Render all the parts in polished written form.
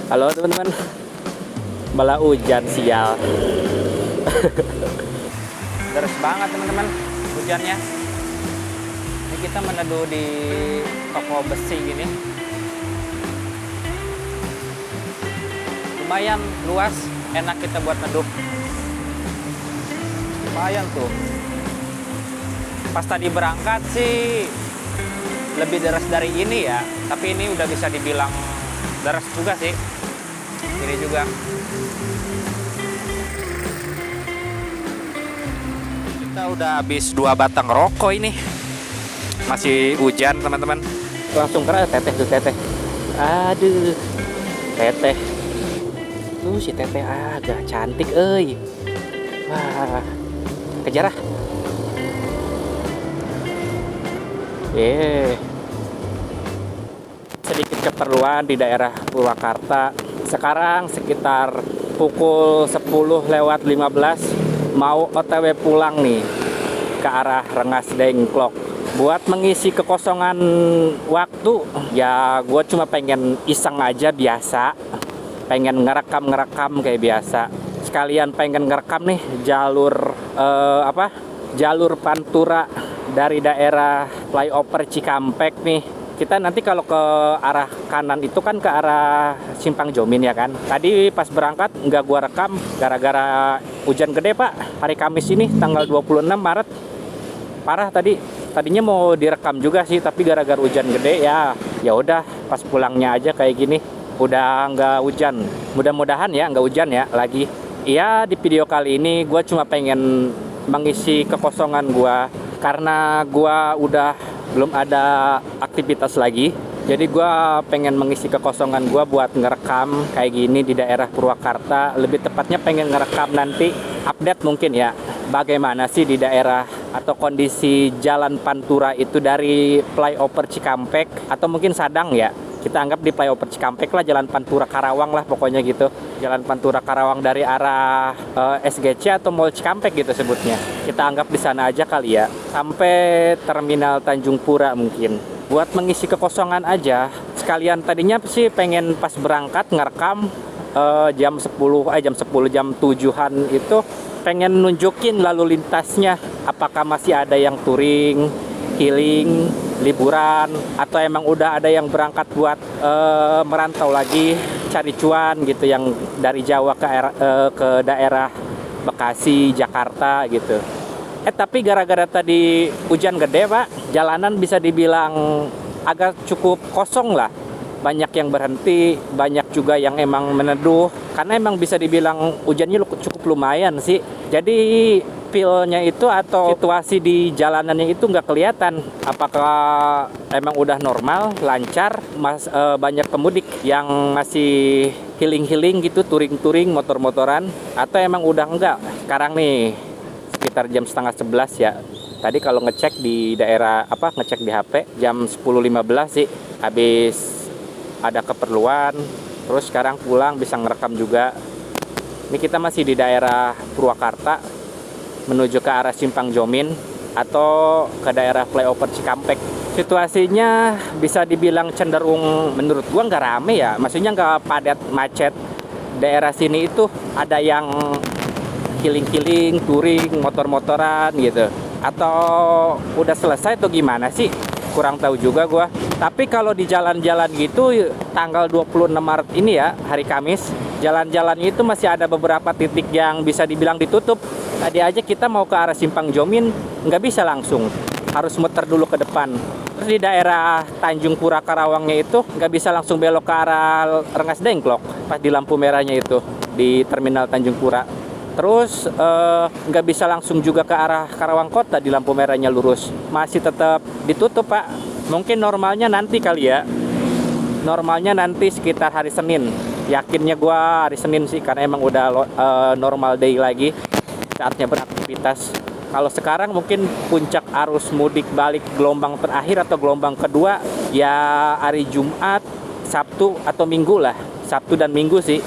Halo teman-teman, bala hujan sial. Deras banget teman-teman hujannya. Ini kita meneduh di toko besi gini. Lumayan luas, enak kita buat neduh. Lumayan tuh. Pas tadi berangkat sih lebih deras dari ini ya, tapi ini udah bisa dibilang deras juga sih. Ini juga. Kita udah habis 2 batang rokok ini. Masih hujan teman-teman. Langsung kena teteh tuh teteh. Aduh, teteh. Tuh si teteh agak cantik, euy. Wah, kejar ah. Sedikit keperluan di daerah Purwakarta. Sekarang sekitar pukul 10:15 mau OTW pulang nih ke arah Rengas Dengklok. Buat mengisi kekosongan waktu, ya gue cuma pengen iseng aja biasa. Pengen ngerekam kayak biasa. Sekalian pengen ngerekam nih jalur jalur Pantura dari daerah flyover Cikampek nih. Kita nanti kalau ke arah kanan itu kan ke arah Simpang Jomin ya kan. Tadi pas berangkat nggak gua rekam gara-gara hujan gede Pak. Hari Kamis ini tanggal 26 Maret. Parah tadi. Tadinya mau direkam juga sih, tapi gara-gara hujan gede ya udah pas pulangnya aja kayak gini. Udah nggak hujan. Mudah-mudahan ya nggak hujan ya lagi. Iya, di video kali ini gue cuma pengen mengisi kekosongan gue karena gue udah belum ada aktivitas lagi. Jadi gue pengen mengisi kekosongan gue buat ngerekam kayak gini di daerah Purwakarta. Lebih tepatnya pengen ngerekam nanti update mungkin ya, bagaimana sih di daerah atau kondisi jalan Pantura itu dari flyover Cikampek atau mungkin Sadang ya. Kita anggap di flyover Cikampek lah, jalan Pantura Karawang lah pokoknya gitu. Jalan Pantura Karawang dari arah SGC atau Mall Cikampek gitu sebutnya. Kita anggap di sana aja kali ya. Sampai terminal Tanjung Pura mungkin. Buat mengisi kekosongan aja. Sekalian tadinya sih pengen pas berangkat ngerekam jam 7-an itu pengen nunjukin lalu lintasnya. Apakah masih ada yang touring, healing, liburan, atau emang udah ada yang berangkat buat merantau lagi cari cuan gitu, yang dari Jawa ke daerah Bekasi, Jakarta gitu. Tapi gara-gara tadi hujan gede Pak, jalanan bisa dibilang agak cukup kosong lah. Banyak yang berhenti, banyak juga yang emang meneduh, karena emang bisa dibilang hujannya cukup lumayan sih. Jadi feel-nya itu atau situasi di jalanannya itu nggak kelihatan. Apakah emang udah normal, lancar, banyak pemudik yang masih healing gitu, touring motor-motoran, atau emang udah enggak. Sekarang nih sekitar jam 10:30 ya. Tadi kalau ngecek di daerah ngecek di HP jam 10:15 sih, habis ada keperluan, terus sekarang pulang bisa ngerekam juga. Ini kita masih di daerah Purwakarta menuju ke arah Simpang Jomin atau ke daerah flyover Cikampek. Situasinya bisa dibilang cenderung menurut gua nggak rame ya, maksudnya nggak padat macet. Daerah sini itu ada yang healing, touring, motor-motoran gitu. Atau udah selesai atau gimana sih? Kurang tahu juga gua. Tapi kalau di jalan-jalan gitu tanggal 26 Maret ini ya, hari Kamis, jalan-jalan itu masih ada beberapa titik yang bisa dibilang ditutup. Tadi aja kita mau ke arah Simpang Jomin nggak bisa langsung, harus muter dulu ke depan. Terus di daerah Tanjung Pura Karawangnya itu nggak bisa langsung belok ke arah Rengas Dengklok pas di lampu merahnya itu di terminal Tanjung Pura. Terus nggak bisa langsung juga ke arah Karawang Kota di lampu merahnya lurus, masih tetap ditutup Pak. Mungkin normalnya nanti kali ya, normalnya nanti sekitar hari Senin. Yakinnya gua hari Senin sih, karena emang udah normal day lagi, saatnya beraktivitas. Kalau sekarang mungkin puncak arus mudik balik gelombang terakhir atau gelombang kedua ya hari Jumat, Sabtu atau Minggu lah. Sabtu dan Minggu sih,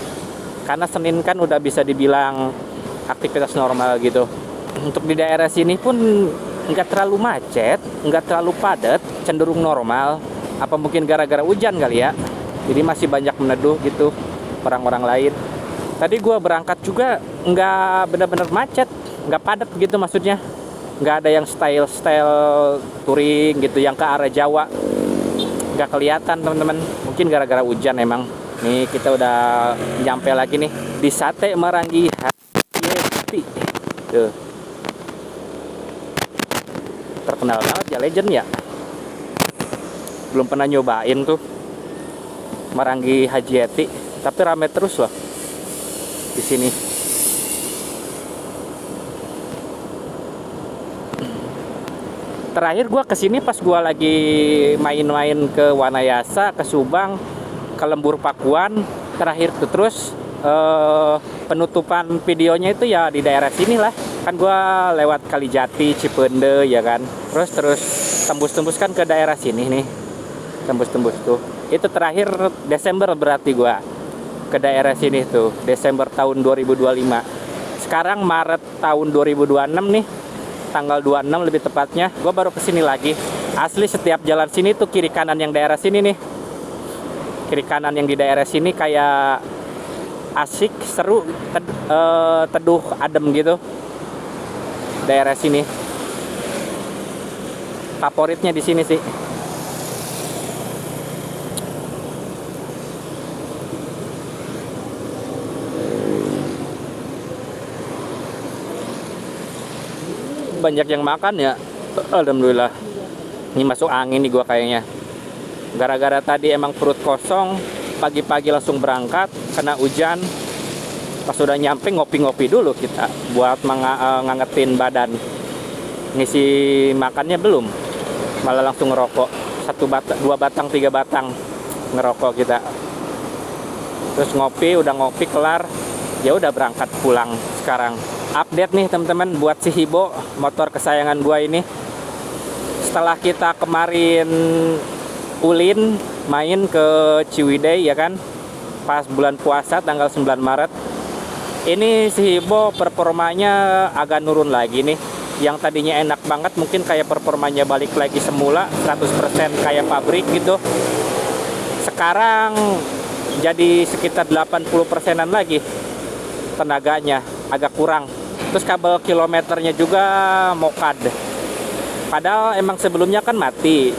karena Senin kan udah bisa dibilang aktivitas normal gitu. Untuk di daerah sini pun nggak terlalu macet, nggak terlalu padat, cenderung normal. Apa mungkin gara-gara hujan kali ya, jadi masih banyak meneduh gitu. orang-orang lain. Tadi gue berangkat juga nggak benar-benar macet, nggak padat gitu maksudnya. Nggak ada yang style touring gitu yang ke arah Jawa. Nggak kelihatan teman-teman. Mungkin gara-gara hujan emang. Nih kita udah nyampe lagi nih di Sate Marangi Haryeti. Tuh. Terkenal banget ya, legend ya. Belum pernah nyobain tuh Marangi Haryeti, tapi rame terus loh di sini. Terakhir gua kesini pas gua lagi main-main ke Wanayasa, ke Subang, ke Lembur Pakuan. Terakhir tuh terus penutupan videonya itu ya di daerah sini lah. Kan gua lewat Kalijati, Cipende ya kan. Terus tembus-tembus kan ke daerah sini nih. Tembus-tembus tuh. Itu terakhir Desember berarti gua ke daerah sini tuh, Desember tahun 2025. Sekarang Maret tahun 2026 nih. Tanggal 26 lebih tepatnya, gue baru kesini lagi. Asli setiap jalan sini tuh kiri kanan yang daerah sini nih, kiri kanan yang di daerah sini kayak asik, seru, teduh, adem gitu. Daerah sini favoritnya di sini sih. Banyak yang makan ya, alhamdulillah. Ini masuk angin nih gua kayaknya, gara-gara tadi emang perut kosong, pagi-pagi langsung berangkat, kena hujan. Pas udah nyampe ngopi-ngopi dulu kita buat ngangetin badan. Ngisi makannya belum, malah langsung ngerokok. 2 batang 3 batang ngerokok kita. Terus ngopi, udah ngopi kelar, ya udah berangkat pulang sekarang. Update nih teman-teman buat si Hibo, motor kesayangan gua ini. Setelah kita kemarin ulin main ke Ciwidey ya kan, pas bulan puasa tanggal 9 Maret. Ini si Hibo performanya agak nurun lagi nih. Yang tadinya enak banget mungkin kayak performanya balik lagi semula 100% kayak pabrik gitu. Sekarang jadi sekitar 80%-an lagi tenaganya, agak kurang. Terus kabel kilometernya juga mokad. Padahal emang sebelumnya kan mati.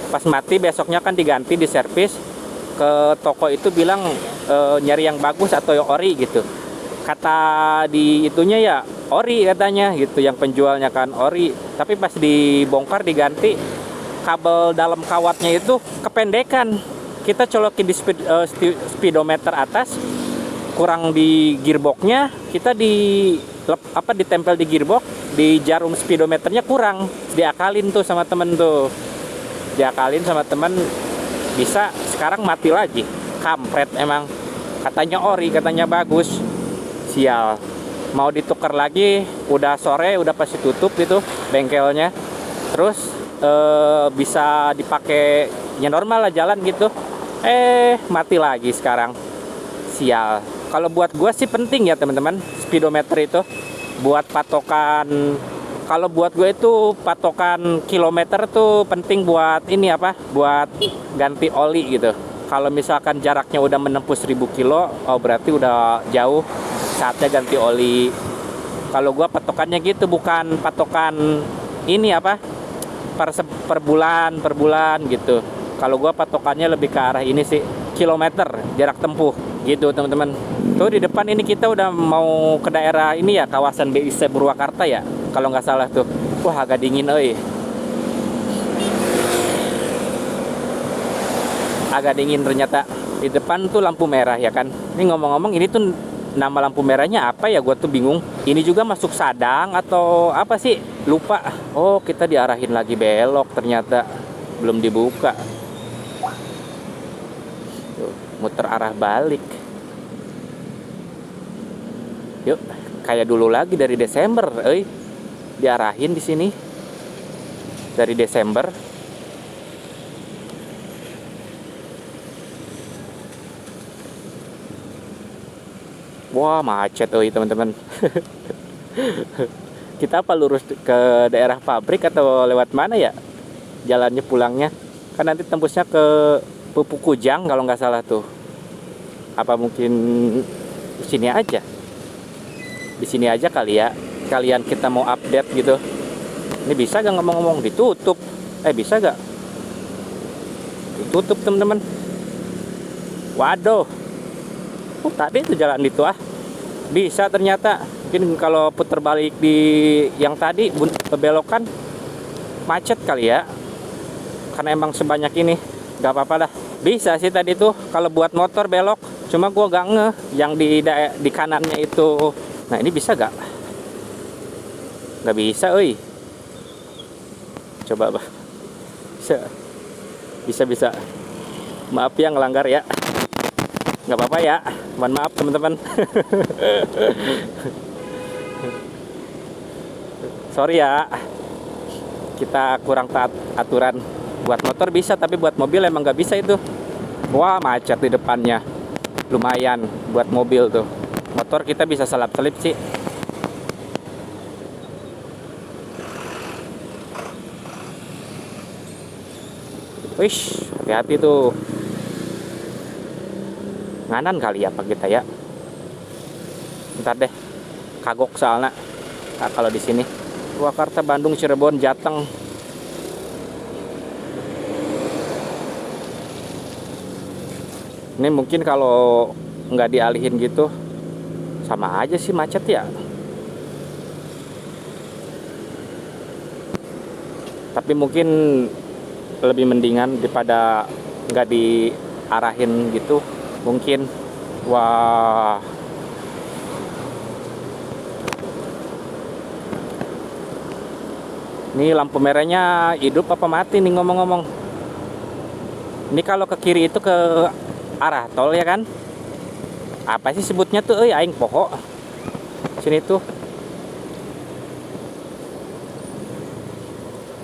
Pas mati besoknya kan diganti, diservis. Ke toko itu bilang nyari yang bagus atau yang ori gitu. Kata di itunya ya ori katanya gitu, yang penjualnya kan ori. Tapi pas dibongkar diganti, kabel dalam kawatnya itu kependekan. Kita colokin di speedometer atas, kurang di gearboxnya, kita ditempel di gearbox, di jarum speedometernya kurang, diakalin tuh sama temen tuh, diakalin sama temen, bisa sekarang mati lagi. Kampret emang, katanya ori, katanya bagus, sial. Mau ditukar lagi, udah sore, udah pasti tutup gitu bengkelnya. Terus bisa dipakai ya normal lah jalan gitu, mati lagi sekarang, sial. Kalau buat gue sih penting ya teman-teman, speedometer itu buat patokan. Kalau buat gue itu patokan kilometer tuh penting buat ini apa? Buat ganti oli gitu. Kalau misalkan jaraknya udah menempuh 1000 kilo, oh berarti udah jauh, saatnya ganti oli. Kalau gue patokannya gitu, bukan patokan ini apa? Per bulan gitu. Kalau gue patokannya lebih ke arah ini sih, kilometer jarak tempuh gitu teman-teman. Tuh di depan ini kita udah mau ke daerah ini ya, kawasan BIC Purwakarta ya kalau nggak salah tuh. Wah agak dingin agak dingin ternyata. Di depan tuh lampu merah ya kan. Ini ngomong-ngomong, ini tuh nama lampu merahnya apa ya, gue tuh bingung. Ini juga masuk Sadang atau apa sih, lupa. Oh kita diarahin lagi belok ternyata, belum dibuka. Tuh, muter arah balik. Yuk, kayak dulu lagi dari Desember, diarahin di sini dari Desember. Wah macet teman-teman. Kita apa lurus ke daerah pabrik atau lewat mana ya jalannya pulangnya? Kan nanti tembusnya ke Pupuk Kujang kalau nggak salah tuh. Apa mungkin di sini aja? Di sini aja kali ya. Kalian kita mau update gitu. Ini bisa gak ngomong-ngomong? Ditutup. Bisa gak? Ditutup teman-teman. Waduh. Tadi itu jalan itu bisa ternyata. Mungkin kalau putar balik di yang tadi belokan macet kali ya. Karena emang sebanyak ini. Gak apa-apa dah. Bisa sih tadi tuh kalau buat motor belok. Cuma gua gak ngeh yang di kanannya itu. Nah ini bisa gak? Gak bisa, oi. Coba, bisa. Maaf ya ngelanggar ya. Gak apa-apa ya. Mohon maaf teman-teman. Sorry ya. Kita kurang taat aturan. Buat motor bisa, tapi buat mobil emang gak bisa itu. Wah, macet di depannya. Lumayan buat mobil tuh. Motor kita bisa selap-selip sih. Wish, hati-hati tuh. Nganan kali ya pak kita ya. Ntar deh, kagok soalnya. Nah, kalau di sini, Purwakarta, Bandung, Cirebon, Jateng. Ini mungkin kalau nggak dialihin gitu, sama aja sih macet ya. Tapi mungkin lebih mendingan daripada nggak diarahin gitu mungkin. Wah, ini lampu merahnya hidup apa mati nih ngomong-ngomong. Ini kalau ke kiri itu ke arah tol ya kan. Apa sih sebutnya tuh aing poho sini tuh.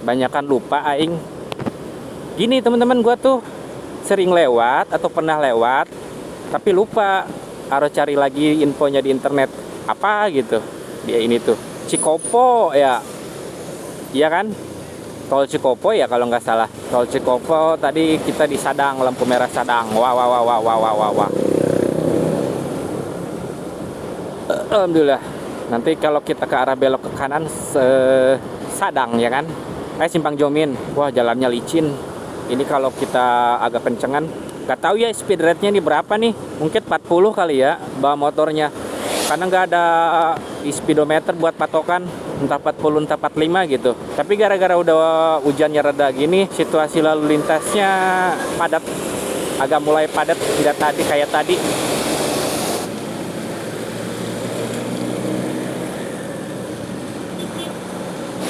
Banyakan lupa aing. Gini teman-teman, gua tuh sering lewat atau pernah lewat tapi lupa, harus cari lagi infonya di internet apa gitu. Dia ini tuh Cikopo ya. Iya kan? Tol Cikopo ya kalau nggak salah. Tol Cikopo tadi kita di Sadang, lampu merah Sadang. Wah. Alhamdulillah. Nanti kalau kita ke arah belok ke kanan Sadang ya kan? Simpang Jomin. Wah, jalannya licin. Ini kalau kita agak kencengan, gak tahu ya speed rate-nya ini berapa nih. Mungkin 40 kali ya bawa motornya. Karena nggak ada speedometer buat patokan, entah 40 entah 45 gitu. Tapi gara-gara udah hujannya reda gini, situasi lalu lintasnya padat, agak mulai padat, tidak tadi kayak tadi.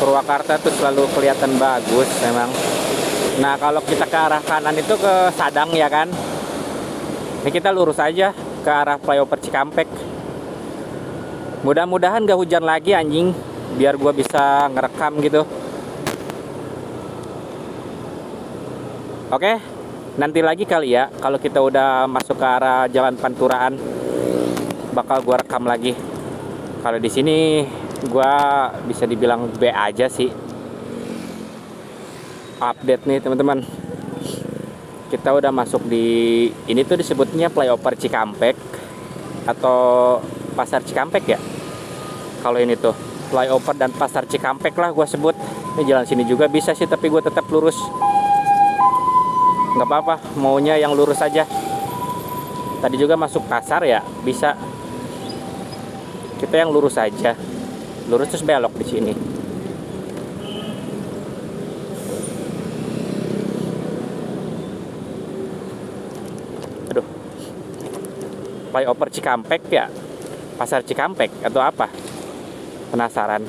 Purwakarta tuh selalu kelihatan bagus memang. Nah kalau kita ke arah kanan itu ke Sadang ya kan. Ini kita lurus aja ke arah flyover Cikampek. Mudah-mudahan gak hujan lagi anjing, biar gua bisa ngerekam gitu. Oke, nanti lagi kali ya kalau kita udah masuk ke arah Jalan Panturaan, bakal gua rekam lagi. Kalau di sini gua bisa dibilang B aja sih. Update nih teman-teman. Kita udah masuk di ini tuh disebutnya flyover Cikampek atau Pasar Cikampek ya. Kalau ini tuh flyover dan Pasar Cikampek lah gua sebut. Ini jalan sini juga bisa sih, tapi gua tetap lurus. Nggak apa-apa, maunya yang lurus aja. Tadi juga masuk pasar ya, bisa. Kita yang lurus aja. Lurus terus belok di sini. Aduh. Flyover Cikampek ya. Pasar Cikampek atau apa? Penasaran.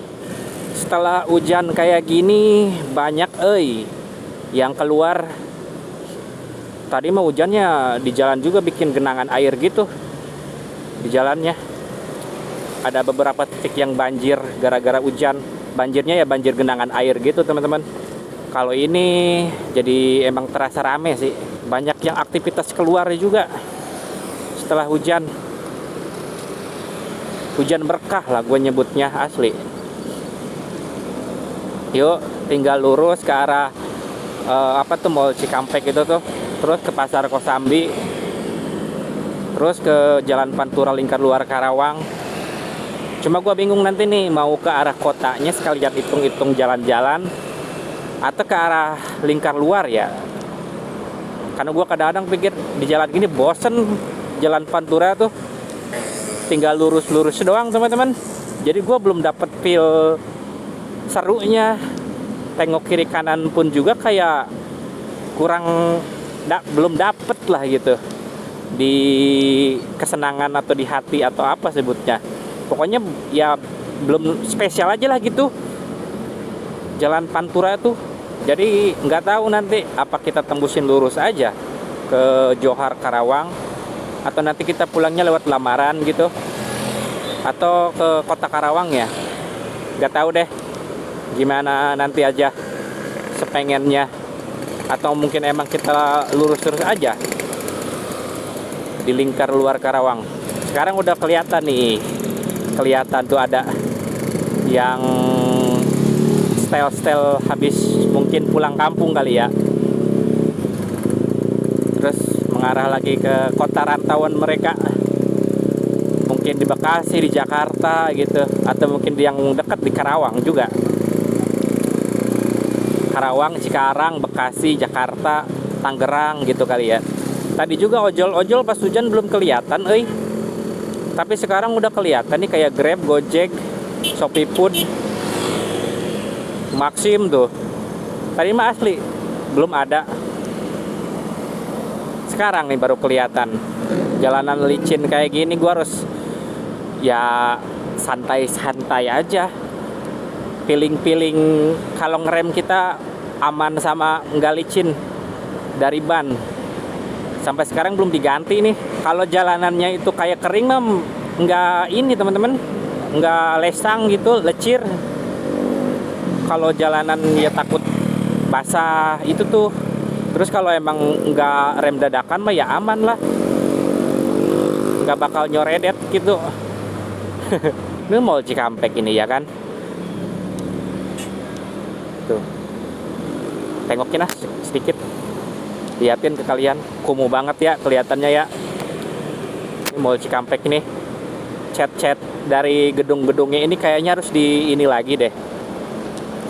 Setelah hujan kayak gini banyak yang keluar. Tadi mah hujannya di jalan juga bikin genangan air gitu di jalannya. Ada beberapa titik yang banjir gara-gara hujan. Banjirnya ya banjir genangan air gitu teman-teman. Kalau ini jadi emang terasa rame sih. Banyak yang aktivitas keluar juga setelah hujan. Hujan berkah lah gue nyebutnya, asli. Yuk tinggal lurus ke arah Mall Cikampek itu tuh. Terus ke Pasar Kosambi. terus ke Jalan Pantura Lingkar Luar Karawang. Cuma gue bingung nanti nih mau ke arah kotanya sekalian hitung-hitung jalan-jalan atau ke arah lingkar luar ya. Karena gue kadang-kadang pikir di jalan gini bosen, Jalan Pantura tuh tinggal lurus-lurus doang teman-teman. Jadi gue belum dapet feel serunya. Tengok kiri kanan pun juga kayak kurang, belum dapet lah gitu di kesenangan atau di hati atau apa sebutnya. Pokoknya ya belum spesial aja lah gitu Jalan Pantura tuh. Jadi nggak tahu nanti apa kita tembusin lurus aja ke Johar Karawang, atau nanti kita pulangnya lewat Lamaran gitu, atau ke kota Karawang ya. Nggak tahu deh gimana nanti aja sepengennya, atau mungkin emang kita lurus-lurus aja di lingkar luar Karawang. Sekarang udah kelihatan nih, kelihatan tuh ada yang style-style habis mungkin pulang kampung kali ya, terus mengarah lagi ke kota rantauan mereka, mungkin di Bekasi, di Jakarta gitu, atau mungkin yang dekat di Karawang juga, Karawang, Cikarang, Bekasi, Jakarta, Tangerang gitu kali ya. Tadi juga ojol-ojol pas hujan belum kelihatan, tapi sekarang udah kelihatan nih, kayak Grab, Gojek, Shopee Food, Maxim tuh. Tadi mah asli belum ada. Sekarang nih baru kelihatan. Jalanan licin kayak gini gua harus ya santai-santai aja. Feeling kalau ngerem kita aman sama nggak licin dari ban. Sampai sekarang belum diganti nih. Kalau jalanannya itu kayak kering mah nggak ini teman-teman, nggak lesang gitu, lecir. Kalau jalanan ya takut basah itu tuh. Terus kalau emang nggak rem dadakan mah ya aman lah, nggak bakal nyoredet gitu. Ini Mall Cikampek ini ya kan. Tuh, tengokin lah sedikit, liatin ke kalian, kumuh banget ya kelihatannya ya. Ini Mall Cikampek ini, cat dari gedung-gedungnya ini kayaknya harus di ini lagi deh,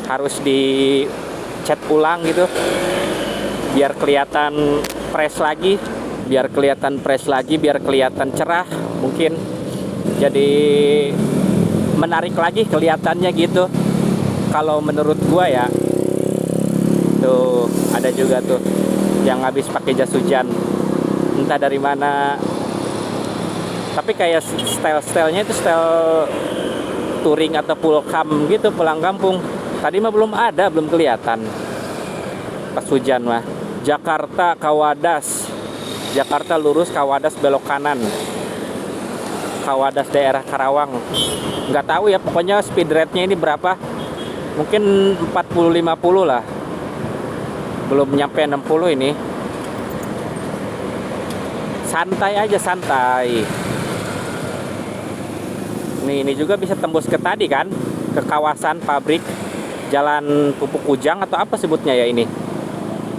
harus di cat ulang gitu, biar kelihatan fresh lagi, biar kelihatan cerah, mungkin jadi menarik lagi kelihatannya gitu. Kalau menurut gua ya. Tuh ada juga tuh yang habis pakai jas hujan, entah dari mana, tapi kayak stylenya itu style touring atau pulkam gitu, pulang kampung. Tadi mah belum ada, belum kelihatan pas hujan mah. Jakarta Kawadas, Jakarta lurus, Kawadas belok kanan, Kawadas daerah Karawang. Nggak tahu ya, pokoknya speed rate-nya ini berapa, mungkin 40-50 lah, belum nyampe 60 ini. Santai aja, santai. Ini juga bisa tembus ke tadi kan, ke kawasan pabrik, Jalan Pupuk Kujang atau apa sebutnya ya ini.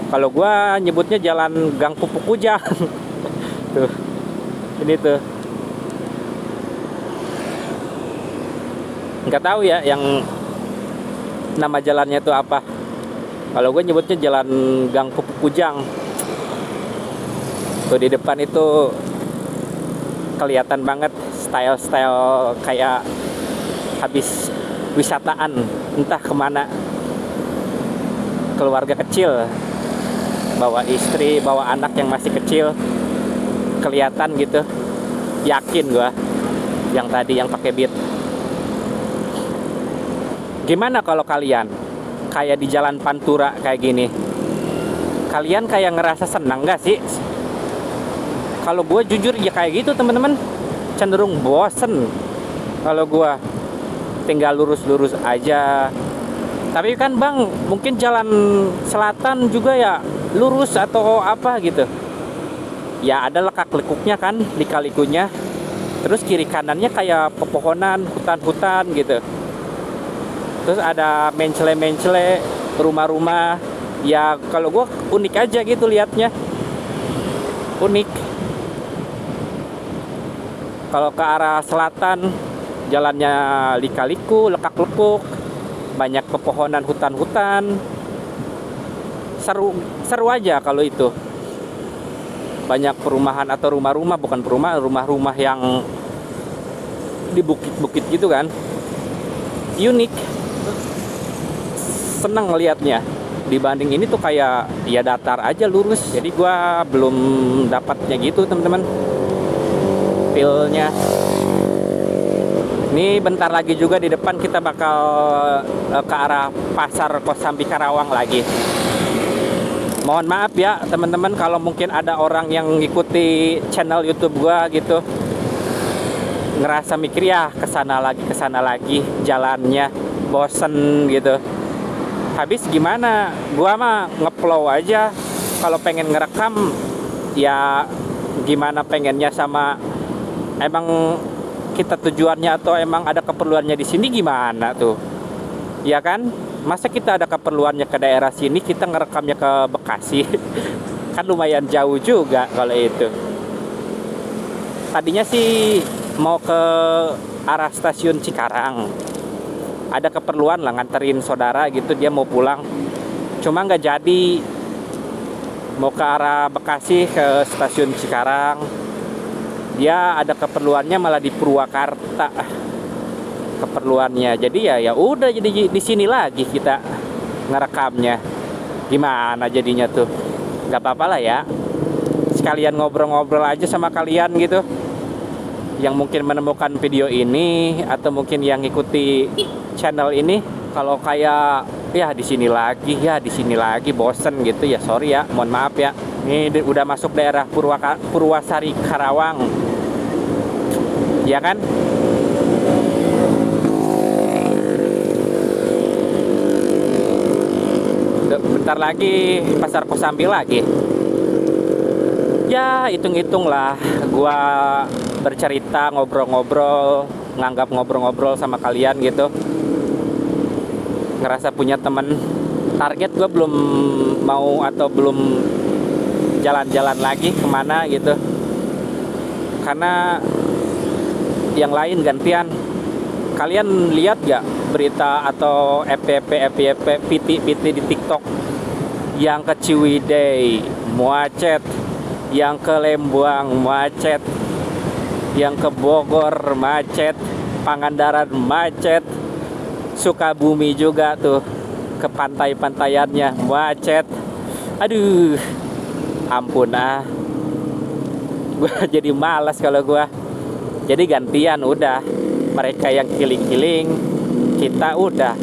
Kalau gua nyebutnya Jalan Gang Pupuk Kujang. Tuh, ini tuh. Nggak tahu ya yang nama jalannya itu apa. Kalau gue nyebutnya Jalan Gang Pupuk Kujang. Tuh di depan itu kelihatan banget style kayak habis wisataan, entah kemana. Keluarga kecil, bawa istri, bawa anak yang masih kecil, kelihatan gitu. Yakin gue yang tadi yang pakai Beat. Gimana kalau kalian kayak di Jalan Pantura kayak gini? Kalian kayak ngerasa senang gak sih? Kalau gue jujur ya kayak gitu teman-teman, cenderung bosen. Kalau gue tinggal lurus-lurus aja. Tapi kan bang, mungkin jalan selatan juga ya lurus atau apa gitu. Ya ada lekak-lekuknya kan, lika-likunya. Terus kiri kanannya kayak pepohonan, hutan-hutan gitu. Terus ada mencele-mencele, rumah-rumah. Ya kalau gue unik aja gitu liatnya. Unik. Kalau ke arah selatan jalannya lika-liku, lekak-lekuk, banyak pepohonan, hutan-hutan. Seru aja kalau itu. Banyak perumahan atau rumah-rumah, bukan perumahan, rumah-rumah yang di bukit-bukit gitu kan. Unik. Seneng ngelihatnya. Dibanding ini tuh kayak ya datar aja lurus. Jadi gua belum dapatnya gitu teman-teman, feel-nya. Ini bentar lagi juga di depan kita bakal ke arah Pasar Kosambi Karawang lagi. Mohon maaf ya teman-teman kalau mungkin ada orang yang ngikuti channel YouTube gua gitu, ngerasa mikir ya kesana lagi jalannya bosen gitu. Habis gimana, gua mah ngeplow aja. Kalau pengen ngerekam ya gimana pengennya, sama emang kita tujuannya atau emang ada keperluannya di sini gimana tuh, ya kan? Masa kita ada keperluannya ke daerah sini, kita ngerekamnya ke Bekasi? Kan lumayan jauh juga kalau itu. Tadinya sih mau ke arah stasiun Cikarang, ada keperluan lah nganterin saudara gitu, dia mau pulang, cuma nggak jadi. Mau ke arah Bekasi ke stasiun Cikarang, dia ada keperluannya malah di Purwakarta keperluannya. Jadi ya udah, jadi di sini lagi kita ngerekamnya. Gimana jadinya tuh? Nggak apa-apa lah ya, sekalian ngobrol-ngobrol aja sama kalian gitu, yang mungkin menemukan video ini atau mungkin yang ngikuti channel ini. Kalau kayak ya di sini lagi bosen gitu ya, sorry ya, mohon maaf ya. Ini udah masuk daerah Purwasari Karawang, ya kan? Bentar lagi Pasar Kosambi lagi. Ya hitung-hitung lah gua bercerita, ngobrol-ngobrol, nganggap ngobrol-ngobrol sama kalian gitu. Ngerasa punya temen. Target gue belum mau atau belum jalan-jalan lagi kemana gitu, karena yang lain gantian. Kalian lihat gak berita atau FYP PT di TikTok yang ke Ciwidey macet, yang ke Lembang macet, yang ke Bogor macet, Pangandaran macet, Sukabumi juga tuh ke pantai-pantaiannya macet. Aduh, ampun gua jadi malas kalau gua. Jadi gantian udah, mereka yang kiling-kiling, kita udah.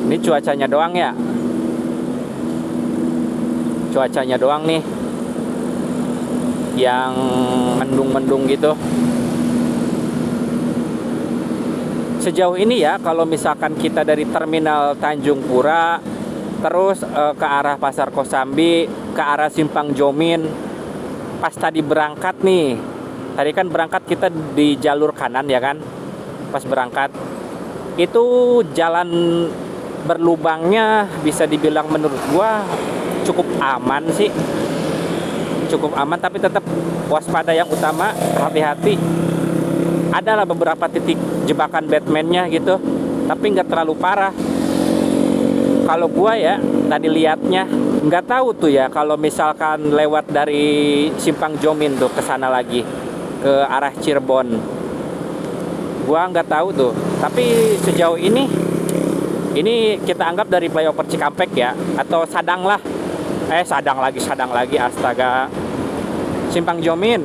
Ini cuacanya doang ya, cuacanya doang nih yang mendung-mendung gitu. Sejauh ini ya, kalau misalkan kita dari terminal Tanjung Pura terus ke arah Pasar Kosambi, ke arah Simpang Jomin, pas tadi berangkat nih, tadi kan berangkat kita di jalur kanan ya kan, pas berangkat itu jalan berlubangnya bisa dibilang menurut gua cukup aman sih, cukup aman, tapi tetap waspada yang utama, hati-hati. Adalah beberapa titik jebakan Batman-nya gitu, tapi nggak terlalu parah. Kalau gua ya tadi liatnya, nggak tahu tuh ya kalau misalkan lewat dari Simpang Jomin tuh ke sana lagi ke arah Cirebon, gua nggak tahu tuh. Tapi sejauh ini kita anggap dari flyover Cikampek ya, atau Sadang lah. Sadang lagi, astaga. Simpang Jomin.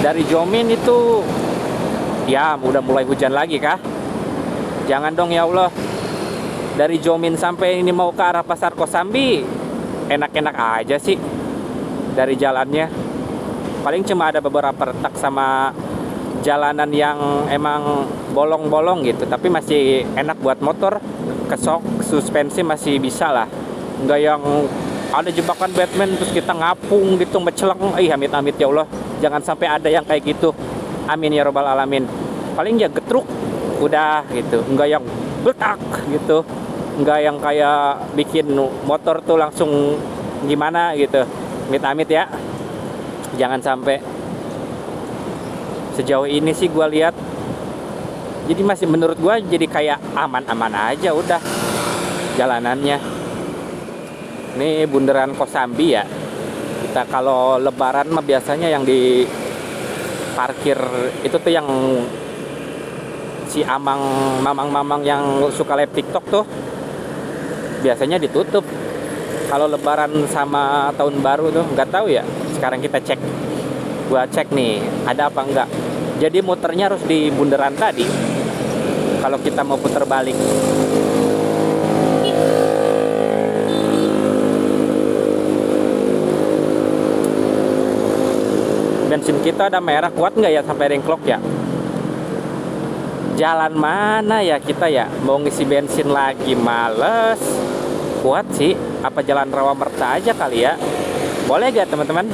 Dari Jomin itu ya udah mulai hujan lagi kah? Jangan dong ya Allah. Dari Jomin sampai ini mau ke arah Pasar Kosambi enak-enak aja sih dari jalannya. Paling cuma ada beberapa retak sama jalanan yang emang bolong-bolong gitu, tapi masih enak buat motor. Kesok, suspensi masih bisa lah. Enggak yang ada jebakan Batman terus kita ngapung gitu, meceleng. Amit-amit ya Allah, jangan sampai ada yang kayak gitu. Amin ya robbal alamin. Paling ya getruk udah gitu, enggak yang betak gitu, enggak yang kayak bikin motor tuh langsung gimana gitu. Amit-amit ya. Jangan sampai. Sejauh ini sih gue lihat, jadi masih menurut gue jadi kayak aman-aman aja udah jalanannya. Ini bundaran Kosambi ya. Kita kalau lebaran mah biasanya yang di parkir itu tuh yang si mamang-mamang yang suka live TikTok tuh biasanya ditutup. Kalau lebaran sama tahun baru tuh nggak tahu ya. Sekarang kita cek. Gua cek nih ada apa enggak. Jadi muternya harus di bundaran tadi. Kalau kita mau putar balik. Bensin kita ada merah, kuat nggak ya sampai ringklok ya? Jalan mana ya kita ya? Mau ngisi bensin lagi males. Kuat sih, apa jalan Rawamerta aja kali ya? Boleh gak teman-teman?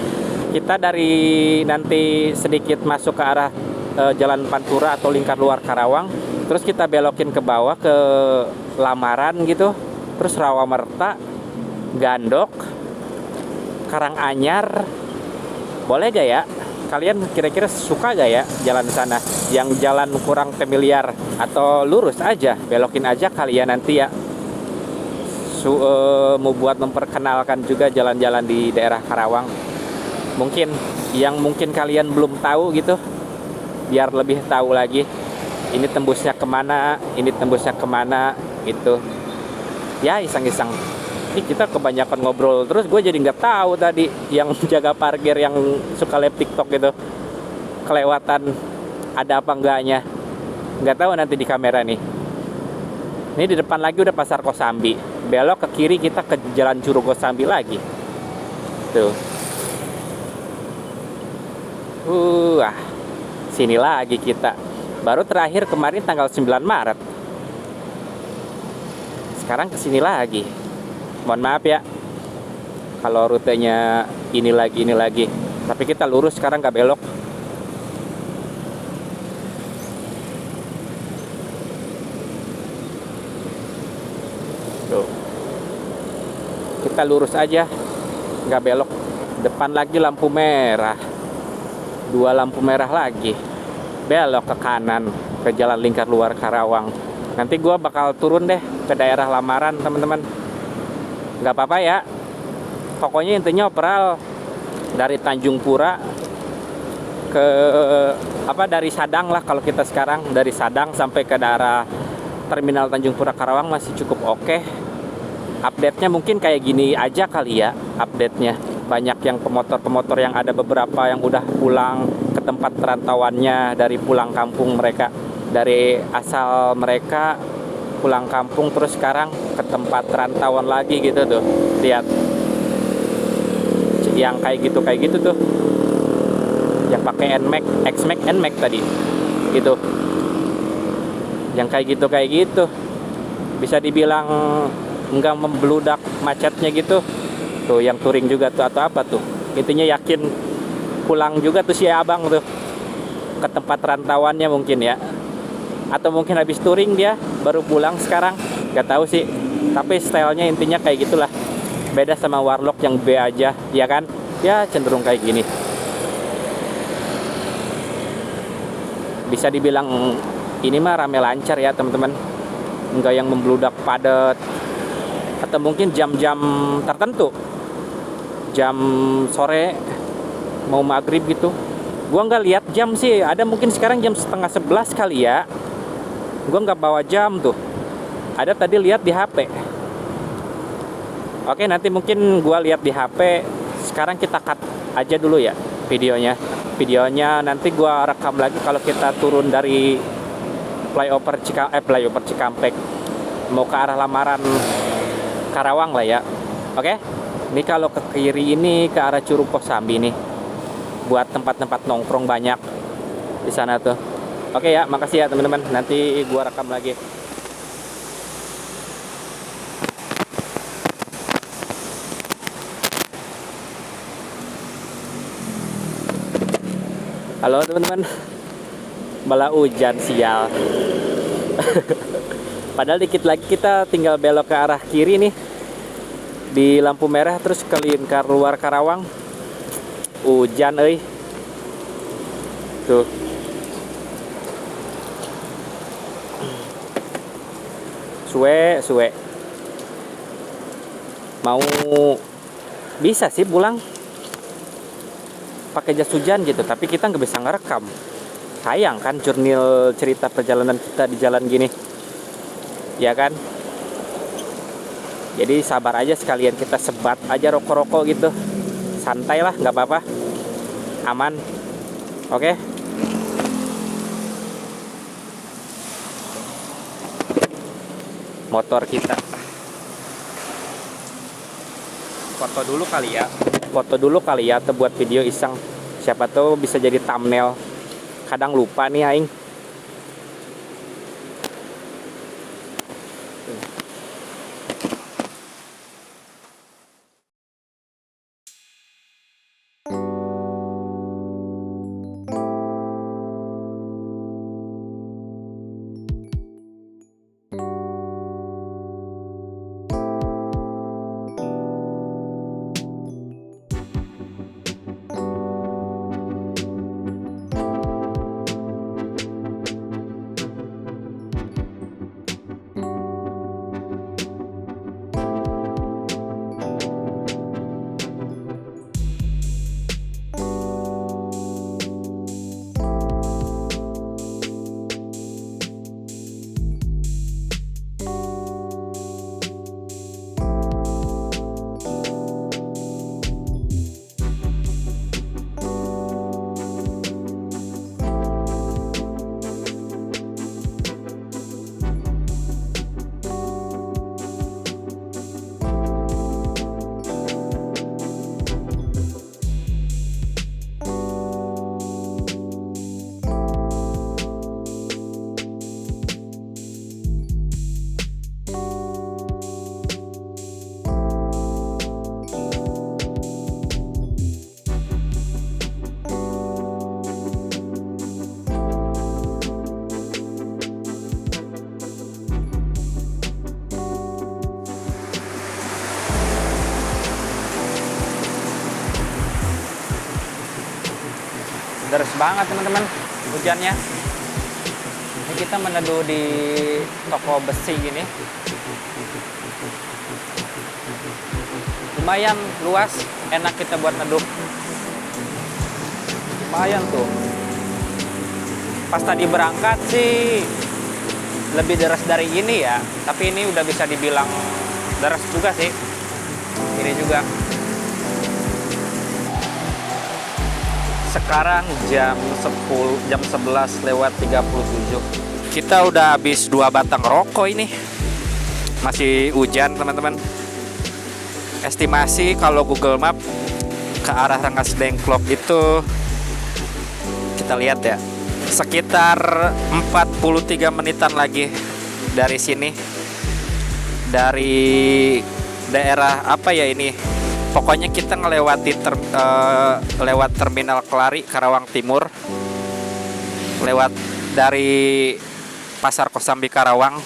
Kita dari nanti sedikit masuk ke arah Jalan Pantura atau lingkar luar Karawang, terus kita belokin ke bawah ke Lamaran gitu, terus Rawamerta, Gandok, Karanganyar. Boleh gak ya? Kalian kira-kira suka gak ya jalan sana? Yang jalan kurang familiar atau lurus aja, belokin aja kali ya nanti ya. Mau buat memperkenalkan juga jalan-jalan di daerah Karawang. Mungkin yang mungkin kalian belum tahu gitu, biar lebih tahu lagi. Ini tembusnya kemana, ini tembusnya kemana gitu. Ya iseng-iseng. Ini kita kebanyakan ngobrol terus, gue jadi nggak tahu tadi yang jaga parkir yang suka live TikTok gitu kelewatan ada apa enggaknya. Nggak tahu nanti di kamera nih. Ini di depan lagi udah Pasar Kosambi. Belok ke kiri kita ke Jalan Curug Kosambi lagi. Tuh. Sini lagi kita. Baru terakhir kemarin tanggal 9 Maret. Sekarang kesini lagi. Mohon maaf ya. Kalau rutenya ini lagi. Tapi kita lurus sekarang, nggak belok. Tuh. Kita lurus aja, nggak belok. Depan lagi lampu merah, 2 lampu merah lagi, belok ke kanan ke jalan lingkar luar Karawang. Nanti gua bakal turun deh ke daerah Lamaran teman-teman. Nggak apa-apa ya, pokoknya intinya operal dari Tanjung Pura ke dari Sadang lah. Kalau kita sekarang dari Sadang sampai ke daerah Terminal Tanjung Pura Karawang masih cukup oke. Update-nya mungkin kayak gini aja kali ya update-nya. Banyak yang pemotor-pemotor yang ada beberapa yang udah pulang ke tempat perantauannya dari pulang kampung mereka. Dari asal mereka pulang kampung terus sekarang ke tempat perantauan lagi gitu tuh. Lihat. Yang kayak gitu tuh. Yang pakai NMAX, XMAX, NMAX tadi. Gitu. Yang kayak gitu. Bisa dibilang enggak membludak macetnya gitu. Tuh yang touring juga tuh atau apa tuh. Intinya yakin pulang juga tuh si abang tuh ke tempat rantauannya mungkin ya. Atau mungkin habis touring dia baru pulang sekarang. Gak tahu sih. Tapi stylenya intinya kayak gitulah. Beda sama Warlock yang B aja, ya kan? Ya cenderung kayak gini. Bisa dibilang ini mah rame lancar ya teman-teman. Enggak yang membludak padat. Atau mungkin jam-jam tertentu, jam sore mau maghrib gitu. Gua nggak lihat jam sih, ada mungkin sekarang jam 10:30 kali ya. Gua nggak bawa jam tuh, ada tadi lihat di HP. Oke, nanti mungkin gua lihat di HP. Sekarang kita cut aja dulu ya videonya nanti gua rekam lagi kalau kita turun dari flyover Cikampek mau ke arah Lamaran Karawang lah ya. Oke. Ini kalau ke kiri ini ke arah Curug Kosambi nih. Buat tempat-tempat nongkrong banyak di sana tuh. Oke ya, makasih ya teman-teman. Nanti gua rekam lagi. Halo teman-teman. Malah hujan sial. Padahal dikit lagi kita tinggal belok ke arah kiri nih. Di lampu merah terus ke lingkar luar Karawang. Hujan euy. Tuh. Suwe. Mau bisa sih pulang pakai jas hujan gitu, tapi kita nggak bisa ngerekam. Sayang kan jurnal cerita perjalanan kita di jalan gini. Ya kan? Jadi sabar aja, sekalian kita sebat aja rokok-rokok gitu. Santai lah, nggak apa-apa. Aman. Oke. Motor kita. Foto dulu kali ya atau buat video iseng. Siapa tahu bisa jadi thumbnail. Kadang lupa nih aing. Deras banget teman-teman hujannya. Ini kita meneduh di toko besi gini. Lumayan luas, enak kita buat neduh. Lumayan tuh. Pas tadi berangkat sih lebih deras dari ini ya, tapi ini udah bisa dibilang deras juga sih. Ini juga. Sekarang jam 11 lewat 37. Kita udah habis 2 batang rokok ini. Masih hujan teman-teman. Estimasi kalau Google Map ke arah Rengas Dengklok itu, kita lihat ya, sekitar 43 menitan lagi dari sini. Dari daerah apa ya ini? Pokoknya kita ngelewati lewat Terminal Kelari Karawang Timur, lewat dari Pasar Kosambi Karawang.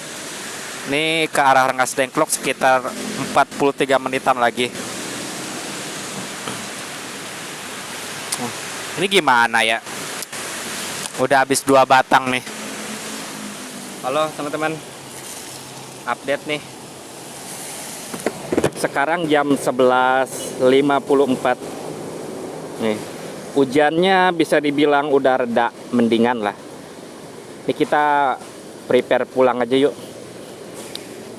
Ini ke arah Rengas Dengklok sekitar 43 menitan lagi. Ini gimana ya? Udah habis 2 batang nih. Halo teman-teman, update nih. Sekarang jam 11.54. Nih, hujannya bisa dibilang udah reda, mendingan lah. Ini kita prepare pulang aja yuk.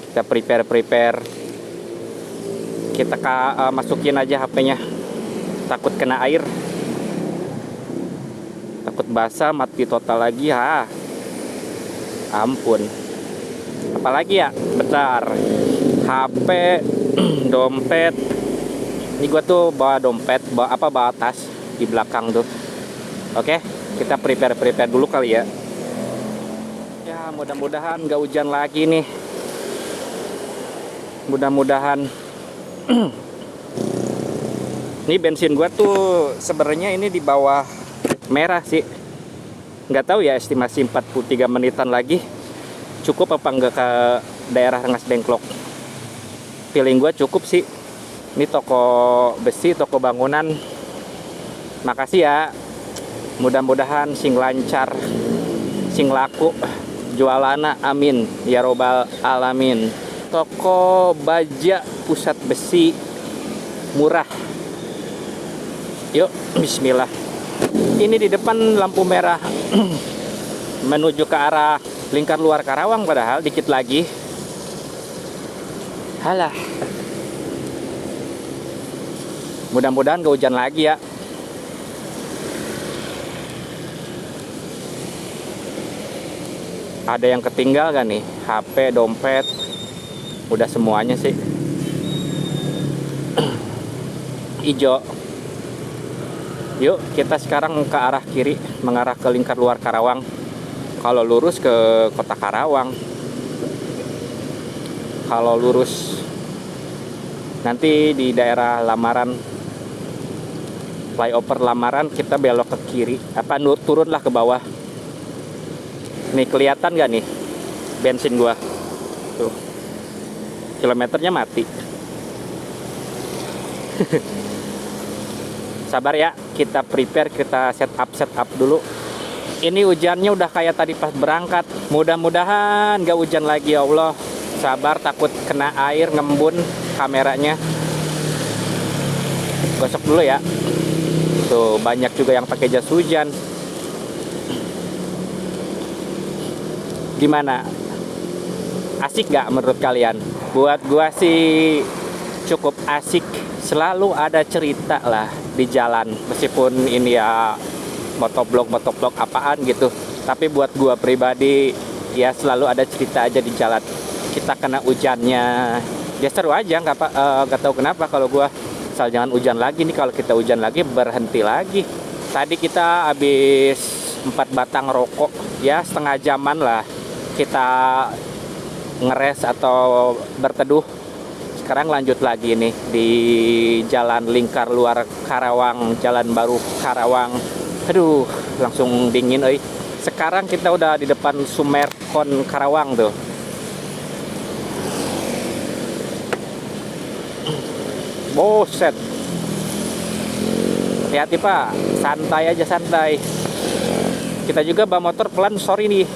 Kita prepare. Kita masukin aja HP-nya. Takut kena air. Takut basah, mati total lagi ha. Ampun. Apalagi ya? Bentar. HP, dompet. Ini gua tuh bawa dompet, bawa tas di belakang tuh. Oke, kita prepare dulu kali ya. Ya, mudah-mudahan nggak hujan lagi nih. Mudah-mudahan. Ini bensin gua tuh sebenarnya ini di bawah merah sih. Nggak tahu ya, estimasi 43 menitan lagi. Cukup apa enggak ke daerah Rengas Dengklok? Feeling gue cukup sih. Ini toko besi, toko bangunan. Makasih ya. Mudah-mudahan sing lancar, sing laku jualana, amin ya robbal alamin. Toko baja pusat besi murah. Yuk, bismillah. Ini di depan lampu merah menuju ke arah lingkar luar Karawang, padahal dikit lagi. Halah. Mudah-mudahan gak hujan lagi ya. Ada yang ketinggal gak nih? HP, dompet, udah semuanya sih. Ijo. Yuk kita sekarang ke arah kiri, mengarah ke lingkar luar Karawang. Kalau lurus ke kota Karawang. Kalau lurus nanti di daerah Lamaran, flyover Lamaran, kita belok ke kiri. Turunlah ke bawah. Nih kelihatan gak nih bensin gua? Tuh. Kilometernya mati. Sabar ya, kita prepare, kita set up dulu. Ini hujannya udah kayak tadi pas berangkat. Mudah-mudahan gak hujan lagi ya Allah. Sabar, takut kena air ngembun kameranya. Gosok dulu ya. Tuh banyak juga yang pakai jas hujan. Gimana? Asik gak menurut kalian? Buat gua sih cukup asik. Selalu ada cerita lah di jalan. Meskipun ini ya motovlog apaan gitu. Tapi buat gua pribadi ya selalu ada cerita aja di jalan. Kita kena hujannya, ya seru aja. Nggak tahu kenapa kalau gua asal jangan hujan lagi nih. Kalau kita hujan lagi berhenti lagi. Tadi kita habis 4 batang rokok, ya setengah jaman lah kita ngeres atau berteduh. Sekarang lanjut lagi nih di jalan lingkar luar Karawang, jalan baru Karawang. Aduh, langsung dingin euy. Sekarang kita udah di depan Sumerkon Karawang tuh. Boset. Hati-hati Pak, santai aja, santai. Kita juga bawa motor pelan, sorry nih.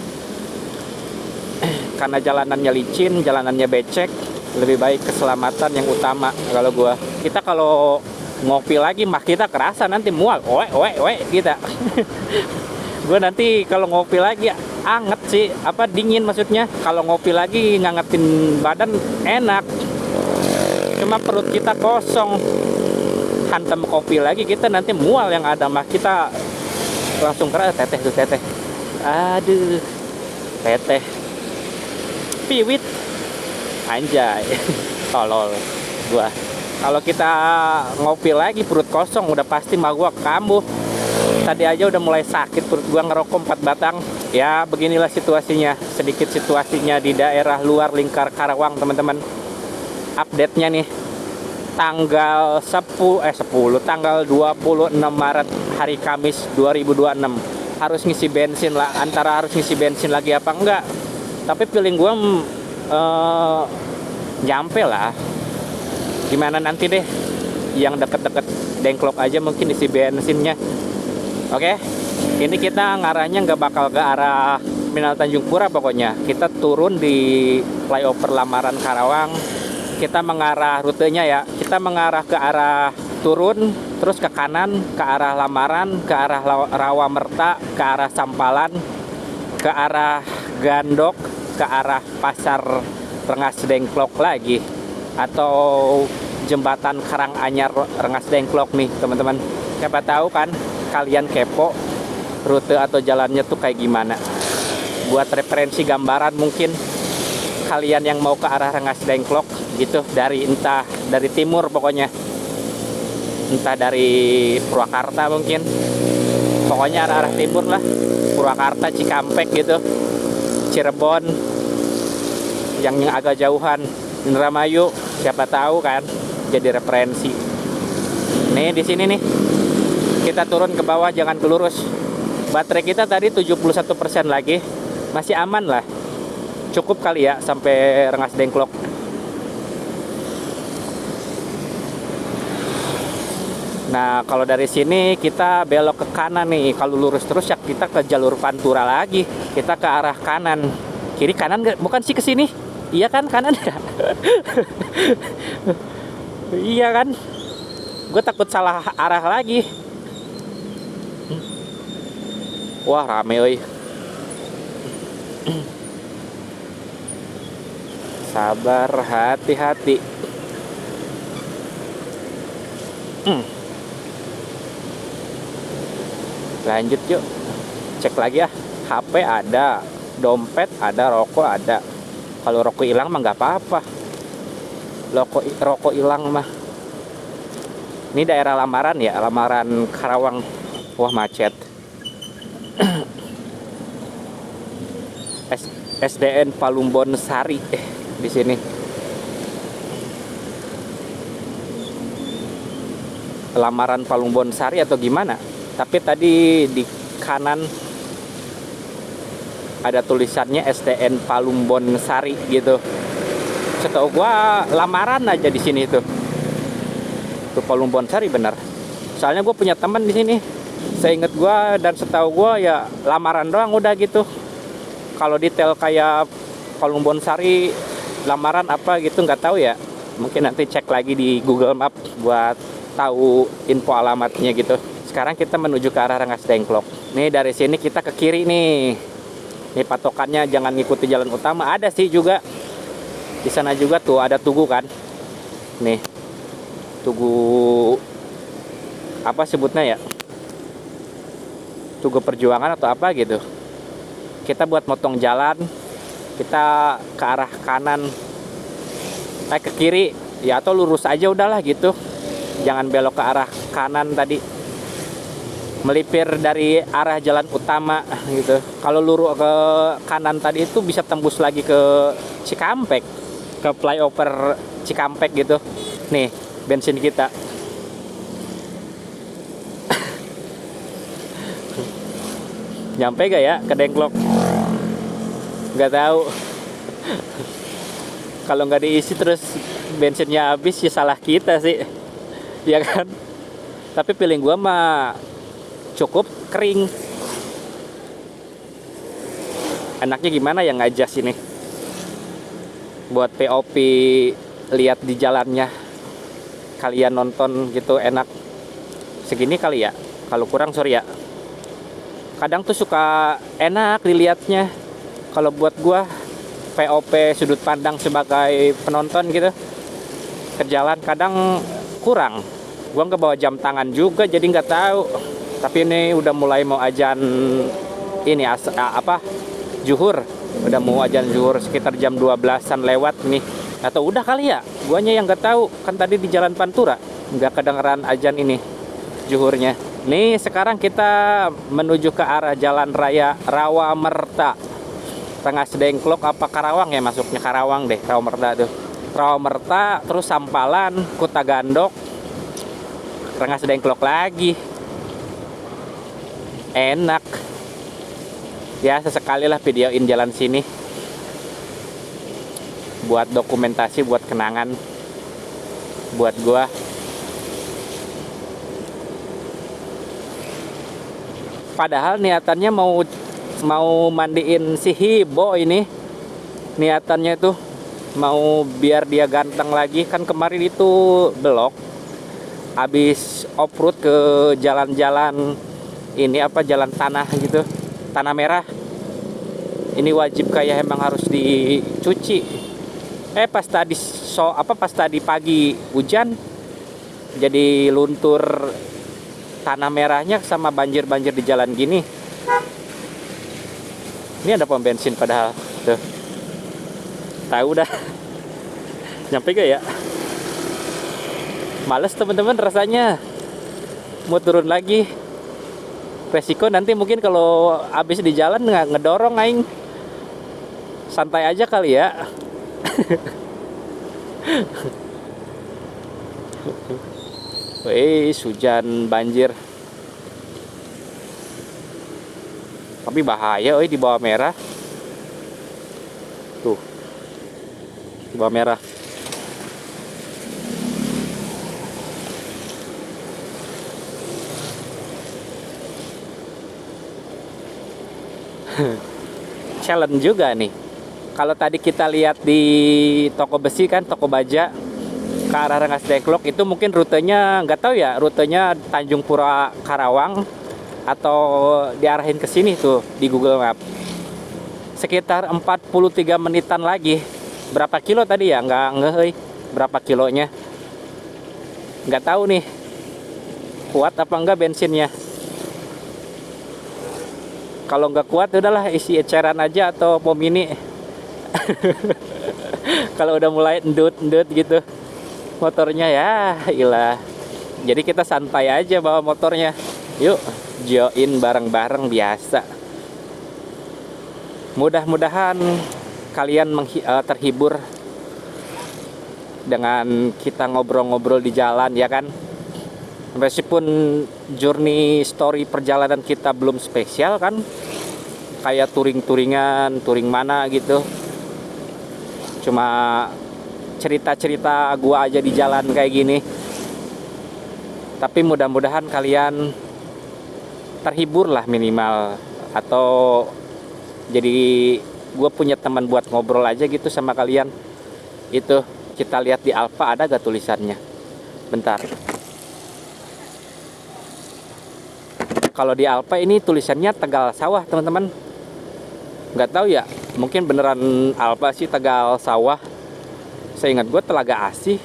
Karena jalanannya licin, jalanannya becek, lebih baik keselamatan yang utama kalau gua. Kita kalau ngopi lagi mah kita kerasa nanti mual, oe kita. Gua nanti kalau ngopi lagi anget sih, dingin maksudnya. Kalau ngopi lagi ngangetin badan enak. Cuma perut kita kosong. Hantam kopi lagi kita nanti mual, yang ada mah kita langsung kerasa teteh. Aduh. Teteh. Piwit. Anjay. Tolol gua. Kalau kita ngopi lagi perut kosong udah pasti mah gua kambuh. Tadi aja udah mulai sakit perut gua ngerokok 4 batang. Ya beginilah situasinya, sedikit situasinya di daerah luar lingkar Karawang teman-teman. Update-nya nih tanggal 10 tanggal 26 Maret hari Kamis 2026. Harus ngisi bensin lah, antara harus ngisi bensin lagi apa enggak. Tapi feeling gua nyampe lah. Gimana nanti deh, yang deket-deket Dengklok aja mungkin isi bensinnya. Oke, ini kita ngarahnya nggak bakal ke arah Minal Tanjung Pura pokoknya. Kita turun di flyover Lamaran Karawang. Kita mengarah rutenya ya. Kita mengarah ke arah turun, terus ke kanan, ke arah Lamaran, ke arah Rawa Merta, ke arah Sampalan, ke arah Gandok, ke arah Pasar Rengas Dengklok lagi, atau jembatan Karanganyar Rengas Dengklok nih teman-teman. Siapa tahu kan kalian kepo rute atau jalannya tuh kayak gimana. Buat referensi gambaran mungkin kalian yang mau ke arah Rengas Dengklok gitu, entah dari timur pokoknya, entah dari Purwakarta mungkin, pokoknya arah timur lah, Purwakarta, Cikampek gitu, Cirebon, yang agak jauhan, Indramayu, siapa tahu kan jadi referensi. Nih di sini nih kita turun ke bawah, jangan ke lurus. Baterai kita tadi 71% lagi, masih aman lah, cukup kali ya sampai Rengas Dengklok. Nah, kalau dari sini kita belok ke kanan nih. Kalau lurus terus ya kita ke jalur Pantura lagi. Kita ke arah kanan. Kiri kanan nggak? Bukan sih ke sini. Iya kan kanan ya? Iya kan? Gue takut salah arah lagi. Wah, rame oi. Sabar, hati-hati. Lanjut yuk. Cek lagi ya. HP ada, dompet ada, rokok ada. Kalau rokok hilang mah nggak apa-apa. Rokok hilang mah. Ini daerah Lamaran ya, Lamaran Karawang. Wah, macet. SDN Palumbon Sari di sini. Lamaran Palumbon Sari atau gimana? Tapi tadi di kanan ada tulisannya SDN Palumbon Sari gitu. Setahu gua lamaran aja di sini tuh. Tuh Palumbon Sari bener. Soalnya gue punya teman di sini. Seingat gua dan setahu gua ya lamaran doang udah gitu. Kalau detail kayak Palumbon Sari lamaran apa gitu nggak tahu ya. Mungkin nanti cek lagi di Google Map buat tahu info alamatnya gitu. Sekarang kita menuju ke arah Rengas Dengklok. Nih dari sini kita ke kiri nih. Nih patokannya jangan ngikuti jalan utama. Ada sih juga. Di sana juga tuh ada tugu kan. Nih. Tugu apa sebutnya ya? Tugu Perjuangan atau apa gitu. Kita buat motong jalan. Kita ke arah kanan. Ke kiri ya atau lurus aja udahlah gitu. Jangan belok ke arah kanan tadi. Melipir dari arah jalan utama gitu. Kalau lurus ke kanan tadi itu bisa tembus lagi ke Cikampek, ke flyover Cikampek gitu. Nih, bensin kita. Nyampe gak ya ke Dengklok? Nggak tahu. Kalau nggak diisi terus bensinnya habis ya salah kita sih. Ya kan? Tapi feeling gua mah cukup kering. Enaknya gimana ya ngajas ini? Buat POP lihat di jalannya. Kalian nonton gitu enak. Segini kali ya. Kalau kurang sorry ya. Kadang tuh suka enak dilihatnya. Kalau buat gua POP sudut pandang sebagai penonton gitu. Ke jalan kadang kurang. Gua nggak bawa jam tangan juga jadi nggak tahu. Tapi ini udah mulai mau azan ini zuhur. Udah mau azan zuhur sekitar jam 12-an lewat nih. Atau udah kali ya? Guanya yang nggak tahu. Kan tadi di Jalan Pantura nggak kedengeran azan ini zuhurnya. Nih sekarang kita menuju ke arah Jalan Raya Rawamerta. Rengas Dengklok apa Karawang ya masuknya Karawang deh Rawamerta tuh. Rawamerta terus Sampalan, Kutagandok, Rengas Dengklok lagi. Enak ya, sesekali lah videoin jalan sini buat dokumentasi, buat kenangan buat gua. Padahal niatannya mau mandiin si Hibo ini. Niatannya tuh mau biar dia ganteng lagi. Kan kemarin itu belok habis off-road ke jalan-jalan ini jalan tanah gitu, tanah merah. Ini wajib kayak emang harus dicuci. Pas tadi pagi hujan jadi luntur tanah merahnya sama banjir-banjir di jalan gini. Ini ada pom bensin padahal tuh. Tahu dah. Nyampe gak ya? Males teman-teman rasanya mau turun lagi. Resiko nanti mungkin kalau habis di jalan nggak ngedorong aing. Santai aja kali ya. Wih, hujan banjir. Tapi bahaya di bawah merah. Tuh. Di bawah merah. Challenge juga nih. Kalau tadi kita lihat di toko besi kan, toko baja ke arah Rengas Dengklok itu mungkin rutenya nggak tahu ya, rutenya Tanjung Pura Karawang atau diarahin ke sini tuh di Google Map. Sekitar 43 menitan lagi. Berapa kilo tadi ya? Nggak, berapa kilonya? Nggak tahu nih. Kuat apa enggak bensinnya? Kalau nggak kuat udahlah isi eceran aja atau pom mini. Kalau udah mulai endut gitu motornya, ya ilah. Jadi kita santai aja bawa motornya. Yuk join bareng-bareng biasa. Mudah-mudahan kalian terhibur dengan kita ngobrol-ngobrol di jalan, ya kan. Meskipun journey story perjalanan kita belum spesial kan, kayak touring-touringan, touring mana gitu. Cuma cerita-cerita gua aja di jalan kayak gini. Tapi mudah-mudahan kalian terhibur lah minimal. Atau jadi gua punya teman buat ngobrol aja gitu sama kalian. Itu kita lihat di Alfa ada gak tulisannya? Bentar. Kalau di Alfa ini tulisannya Tegal Sawah, teman-teman. Nggak tahu ya, mungkin beneran Alfa sih Tegal Sawah. Saya ingat gue Telaga Asih,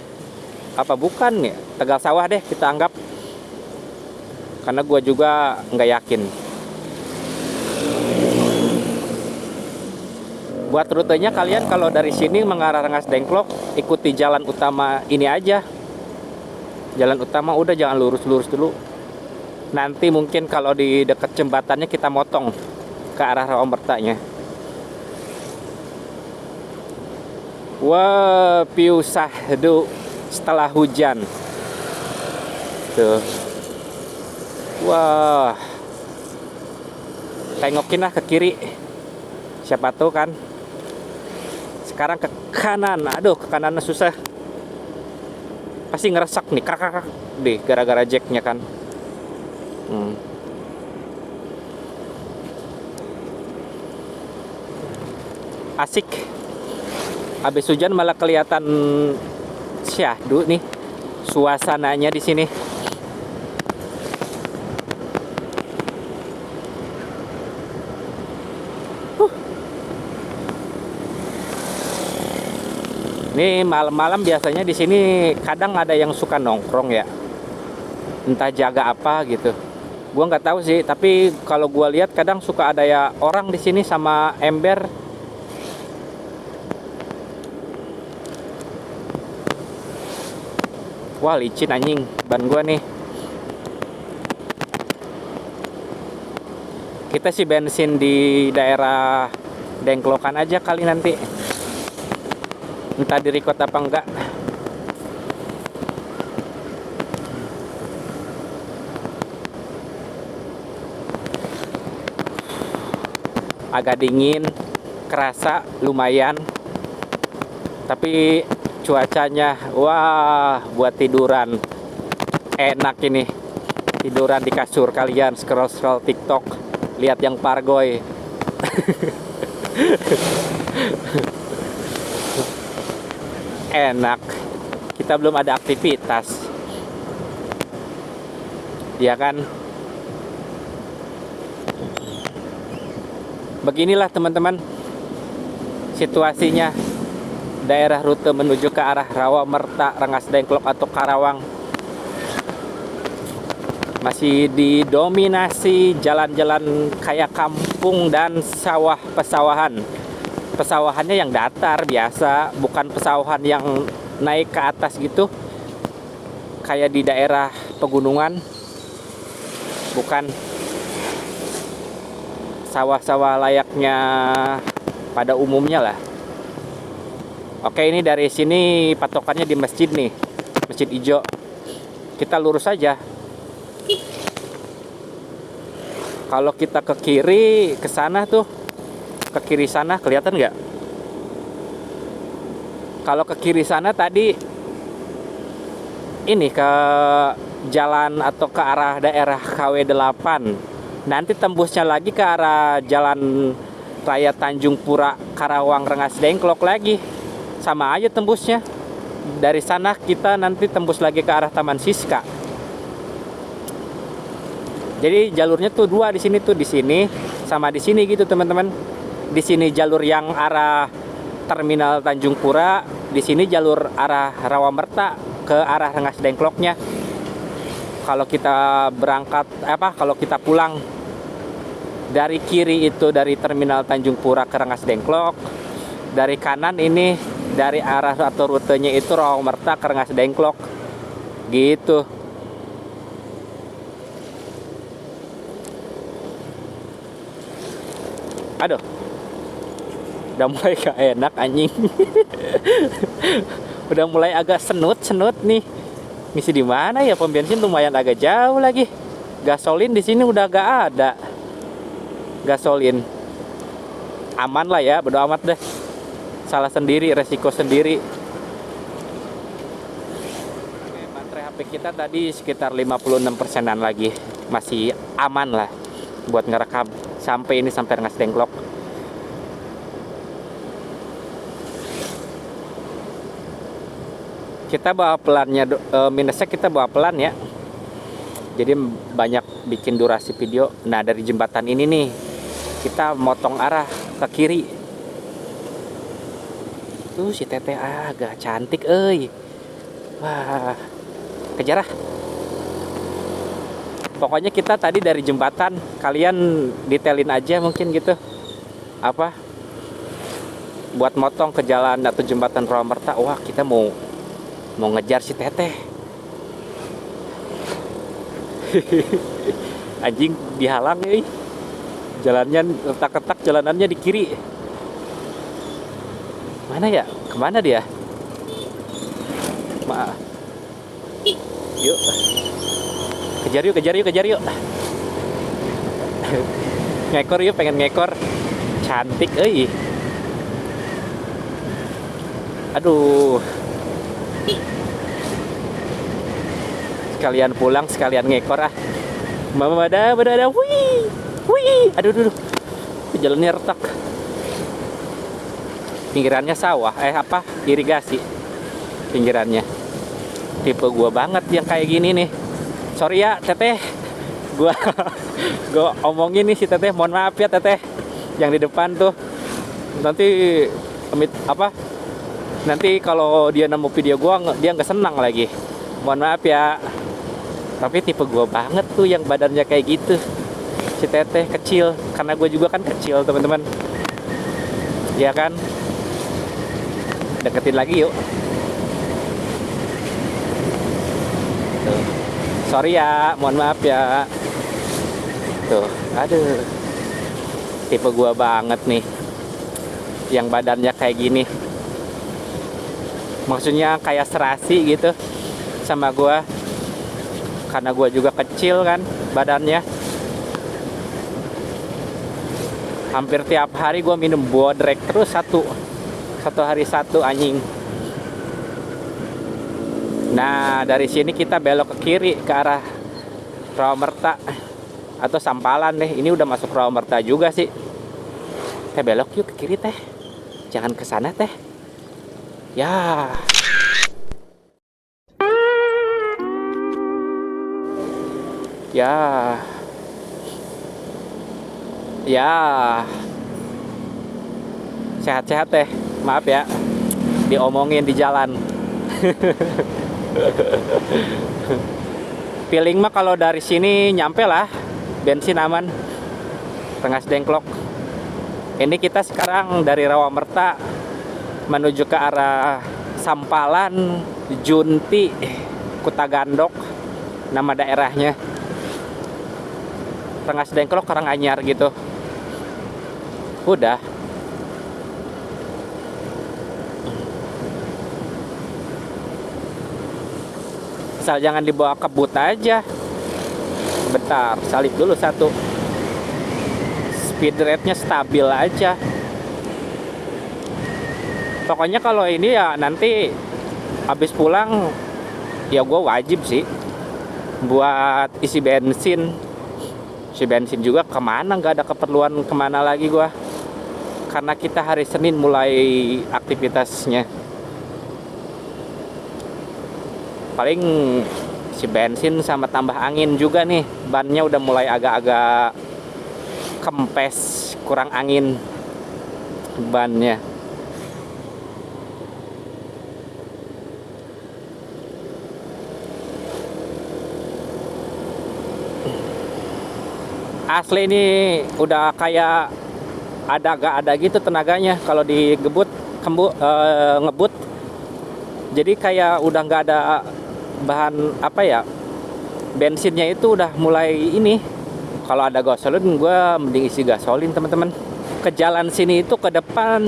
apa bukan ya? Tegal Sawah deh kita anggap, karena gue juga nggak yakin. Buat rutenya kalian kalau dari sini mengarah Rengas Dengklok, ikuti jalan utama ini aja. Jalan utama udah, jangan lurus-lurus dulu. Nanti mungkin kalau di dekat jembatannya kita motong ke arah Rawamertanya. Wah, view sahdu setelah hujan. Tuh. Wah. Tengokin lah ke kiri. Siapa tahu kan. Sekarang ke kanan. Aduh, ke kanannya susah. Pasti ngeresak nih, krak deh gara-gara jacknya kan. Asik. Habis hujan malah kelihatan syahdu nih suasananya di sini. Nih malam-malam biasanya di sini kadang ada yang suka nongkrong ya. Entah jaga apa gitu. Gua nggak tahu sih, tapi kalau gua lihat kadang suka ada ya orang di sini sama ember. Wah, licin anjing ban gua nih. Kita sih bensin di daerah Dengklokan aja kali nanti. Entah di record apa enggak. Agak dingin, kerasa lumayan. Tapi cuacanya wah buat tiduran enak ini. Tiduran di kasur kalian scroll TikTok, lihat yang pargoy. Enak. Kita belum ada aktivitas. Ya kan? Beginilah teman-teman situasinya daerah rute menuju ke arah Rawamerta, Rengas Dengklok atau Karawang. Masih didominasi jalan-jalan kayak kampung dan sawah pesawahan. Pesawahannya yang datar biasa, bukan pesawahan yang naik ke atas gitu. Kayak di daerah pegunungan. Bukan sawah-sawah layaknya pada umumnya lah. Oke, ini dari sini patokannya di masjid nih, Masjid Ijo. Kita lurus aja. Kalau kita ke kiri, ke sana tuh, ke kiri sana kelihatan nggak? Kalau ke kiri sana tadi, ini ke jalan atau ke arah daerah KW 8. Nanti tembusnya lagi ke arah Jalan Raya Tanjung Pura Karawang Rengas Dengklok lagi. Sama aja tembusnya. Dari sana kita nanti tembus lagi ke arah Taman Siska. Jadi jalurnya tuh dua di sini tuh, di sini sama di sini gitu teman-teman. Di sini jalur yang arah Terminal Tanjung Pura, di sini jalur arah Rawamerta ke arah Rengas Dengkloknya. Kalau kita berangkat kalau kita pulang dari kiri itu dari Terminal Tanjung Pura ke Rengas Dengklok, dari kanan ini dari arah atau rutenya itu Rawamerta ke Rengas Dengklok gitu. Aduh, udah mulai gak enak anjing. Udah mulai agak senut nih. Ngisi di mana ya? Pom bensin lumayan agak jauh lagi. Gasolin di sini udah gak ada. Gasolin aman lah ya, bodo amat deh. Salah sendiri, resiko sendiri. Oke, baterai HP kita tadi sekitar 56%-an lagi. Masih aman lah buat ngerekam sampai Rengas Dengklok. Kita bawa pelannya, minusnya kita bawa pelan ya. Jadi banyak bikin durasi video. Nah, dari jembatan ini nih kita motong arah ke kiri. Tuh si teteh agak cantik euy. Wah, kejar ah. Pokoknya kita tadi dari jembatan, kalian detailin aja mungkin gitu. Buat motong ke jalan atau jembatan Rawamerta. Wah, kita mau ngejar si teteh. Anjing dihalang nih. Jalannya retak-retak, jalanannya di kiri. Mana ya? Kemana dia? Maaf. Yuk. Kejar yuk. Ngekor yuk, pengen ngekor. Cantik euy. Aduh. Sekalian pulang, sekalian ngekor ah. Mama ada. Wih. Aduh. Jalannya retak. Pinggirannya sawah, irigasi. Pinggirannya. Tipe gua banget yang kayak gini nih. Sorry ya, teteh. Gua omongin nih si teteh, mohon maaf ya teteh. Yang di depan tuh. Nanti kalau dia nemu video gua, dia nggak senang lagi. Mohon maaf ya. Tapi tipe gua banget tuh yang badannya kayak gitu. Si teteh kecil, karena gue juga kan kecil teman-teman. Ya kan? Deketin lagi yuk. Tuh. Sorry ya, mohon maaf ya. Tuh, aduh. Tipe gua banget nih. Yang badannya kayak gini. Maksudnya kayak serasi gitu sama gua. Karena gua juga kecil kan badannya. Hampir tiap hari gua minum bodrek terus satu hari satu anjing. Nah, dari sini kita belok ke kiri ke arah Rawamerta atau Sampalan deh. Ini udah masuk Rawamerta juga sih. Teh belok yuk ke kiri teh. Jangan ke sana teh. Ya. Sehat-sehat teh. Maaf ya. Diomongin di jalan. Feeling mah kalau dari sini nyampe lah, bensin aman, Rengas Dengklok. Ini kita sekarang dari Rawamerta menuju ke arah Sampalan, Junti, Kutagandok, nama daerahnya. Rengas Dengklok, Karanganyar gitu. Udah. Asal jangan dibawa kebut aja. Bentar, salib dulu satu. Speed rate-nya stabil aja. Pokoknya kalau ini ya nanti habis pulang ya gue wajib sih buat isi bensin. Si bensin juga kemana, nggak ada keperluan kemana lagi gua, karena kita hari Senin mulai aktivitasnya. Paling si bensin sama tambah angin juga nih, bannya udah mulai agak-agak kempes, kurang angin bannya. Asli ini udah kayak agak ada gitu tenaganya kalau digebut ngebut. Jadi kayak udah nggak ada bahan apa ya, bensinnya itu udah mulai ini. Kalau ada gasolin gue mending isi gasolin teman-teman. Ke jalan sini itu ke depan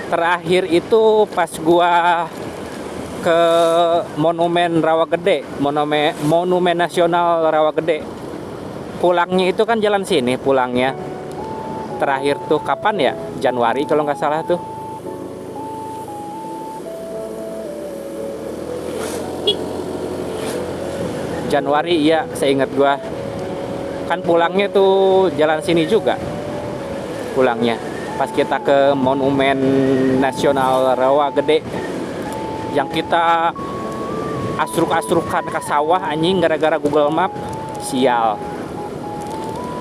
terakhir itu pas gua ke Monumen Rawagede, Monumen Nasional Rawagede. Pulangnya itu kan jalan sini pulangnya. Terakhir tuh kapan ya? Januari kalau nggak salah tuh. Januari, iya, seingat gua. Kan pulangnya tuh jalan sini juga. Pulangnya pas kita ke Monumen Nasional Rawagede, yang kita asruk-asrukan ke sawah anjing gara-gara Google Map. Sial.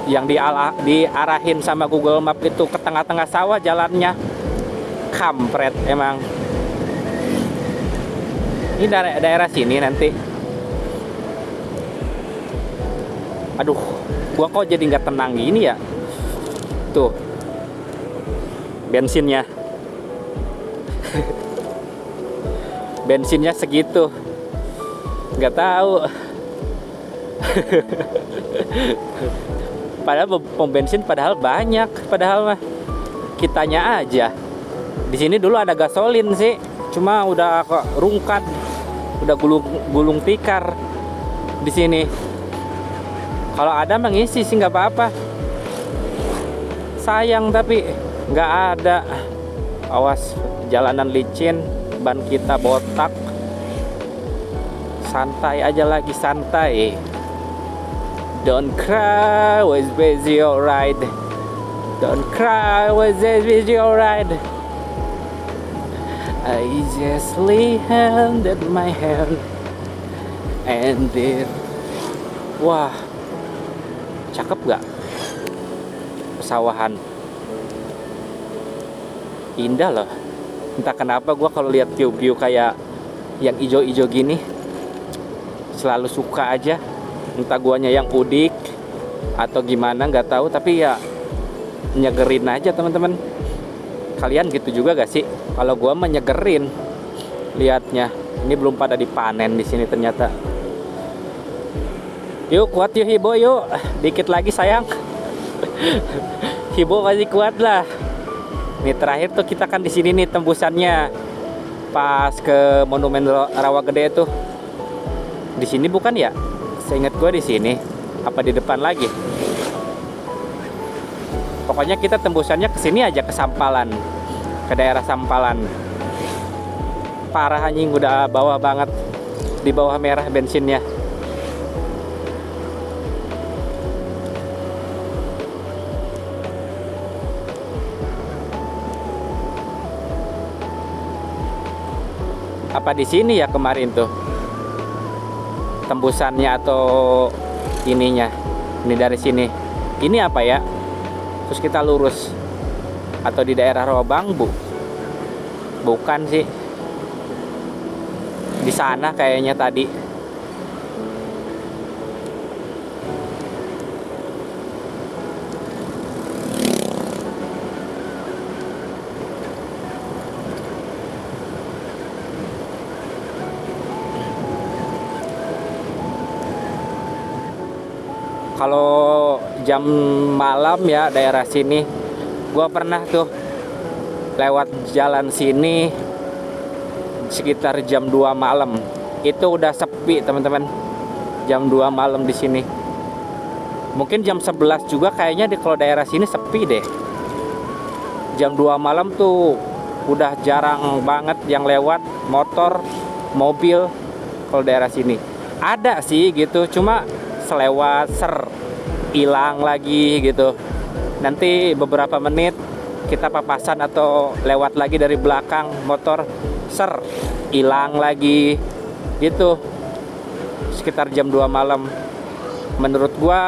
Yang diarahin sama Google Map itu ke tengah-tengah sawah jalannya. Kampret emang. Ini daerah sini nanti. Aduh, gua kok jadi nggak tenang gini ya. Tuh, bensinnya. Bensinnya segitu. Nggak tahu. Padahal pom bensin padahal banyak, padahal mah kitanya aja. Di sini dulu ada gasolin sih, cuma udah kok rungkat, udah gulung tikar di sini. Kalau ada mengisi sih nggak apa-apa. Sayang tapi nggak ada. Awas, jalanan licin, ban kita botak. Santai aja lagi, santai. Don't cry, was busy alright. Don't cry, was busy alright. I just handed my hand and it. Wah, cakep gak? Pesawahan. Indah loh. Entah kenapa gue kalau lihat view-view kayak yang ijo-ijo gini selalu suka aja. Entah guanya yang udik atau gimana nggak tahu, tapi ya nyegerin aja teman-teman. Kalian gitu juga gak sih? Kalau gua mah nyegerin liatnya. Ini belum pada dipanen di sini ternyata. Yuk kuat yuk Hibo yuk, dikit lagi sayang. Hibo masih kuat lah. Nih terakhir tuh kita kan di sini nih tembusannya pas ke Monumen Rawagede tuh. Di sini bukan ya? Seingat gue di sini, apa di depan lagi? Pokoknya kita tembusannya ke sini aja, ke Sampalan, ke daerah Sampalan. Parah anjing, udah bawah banget, di bawah merah bensinnya. Apa di sini ya kemarin tuh? Tembusannya atau ininya, ini dari sini, ini apa ya, terus kita lurus atau di daerah Rawabangbu, bukan sih, di sana kayaknya tadi. Kalau jam malam ya daerah sini, gua pernah tuh lewat jalan sini sekitar jam 2 malam. Itu udah sepi teman-teman. Jam 2 malam di sini. Mungkin jam 11 juga kayaknya kalau daerah sini sepi deh. Jam 2 malam tuh udah jarang banget yang lewat motor, mobil kalau daerah sini. Ada sih gitu, cuma selewat hilang lagi gitu. Nanti beberapa menit kita papasan atau lewat lagi dari belakang motor, hilang lagi gitu. Sekitar jam 2 malam. Menurut gua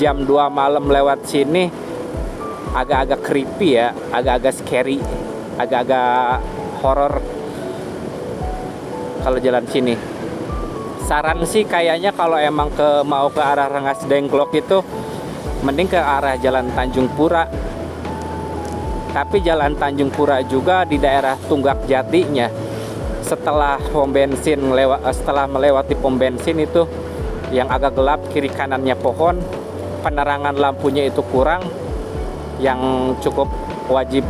jam 2 malam lewat sini agak-agak creepy ya, agak-agak scary, agak-agak horor kalau jalan sini. Saran sih kayaknya kalau emang mau ke arah Rengas Dengklok itu mending ke arah Jalan Tanjung Pura. Tapi Jalan Tanjung Pura juga di daerah Tunggak Jatinya, setelah melewati pom bensin itu yang agak gelap, kiri kanannya pohon, penerangan lampunya itu kurang, yang cukup wajib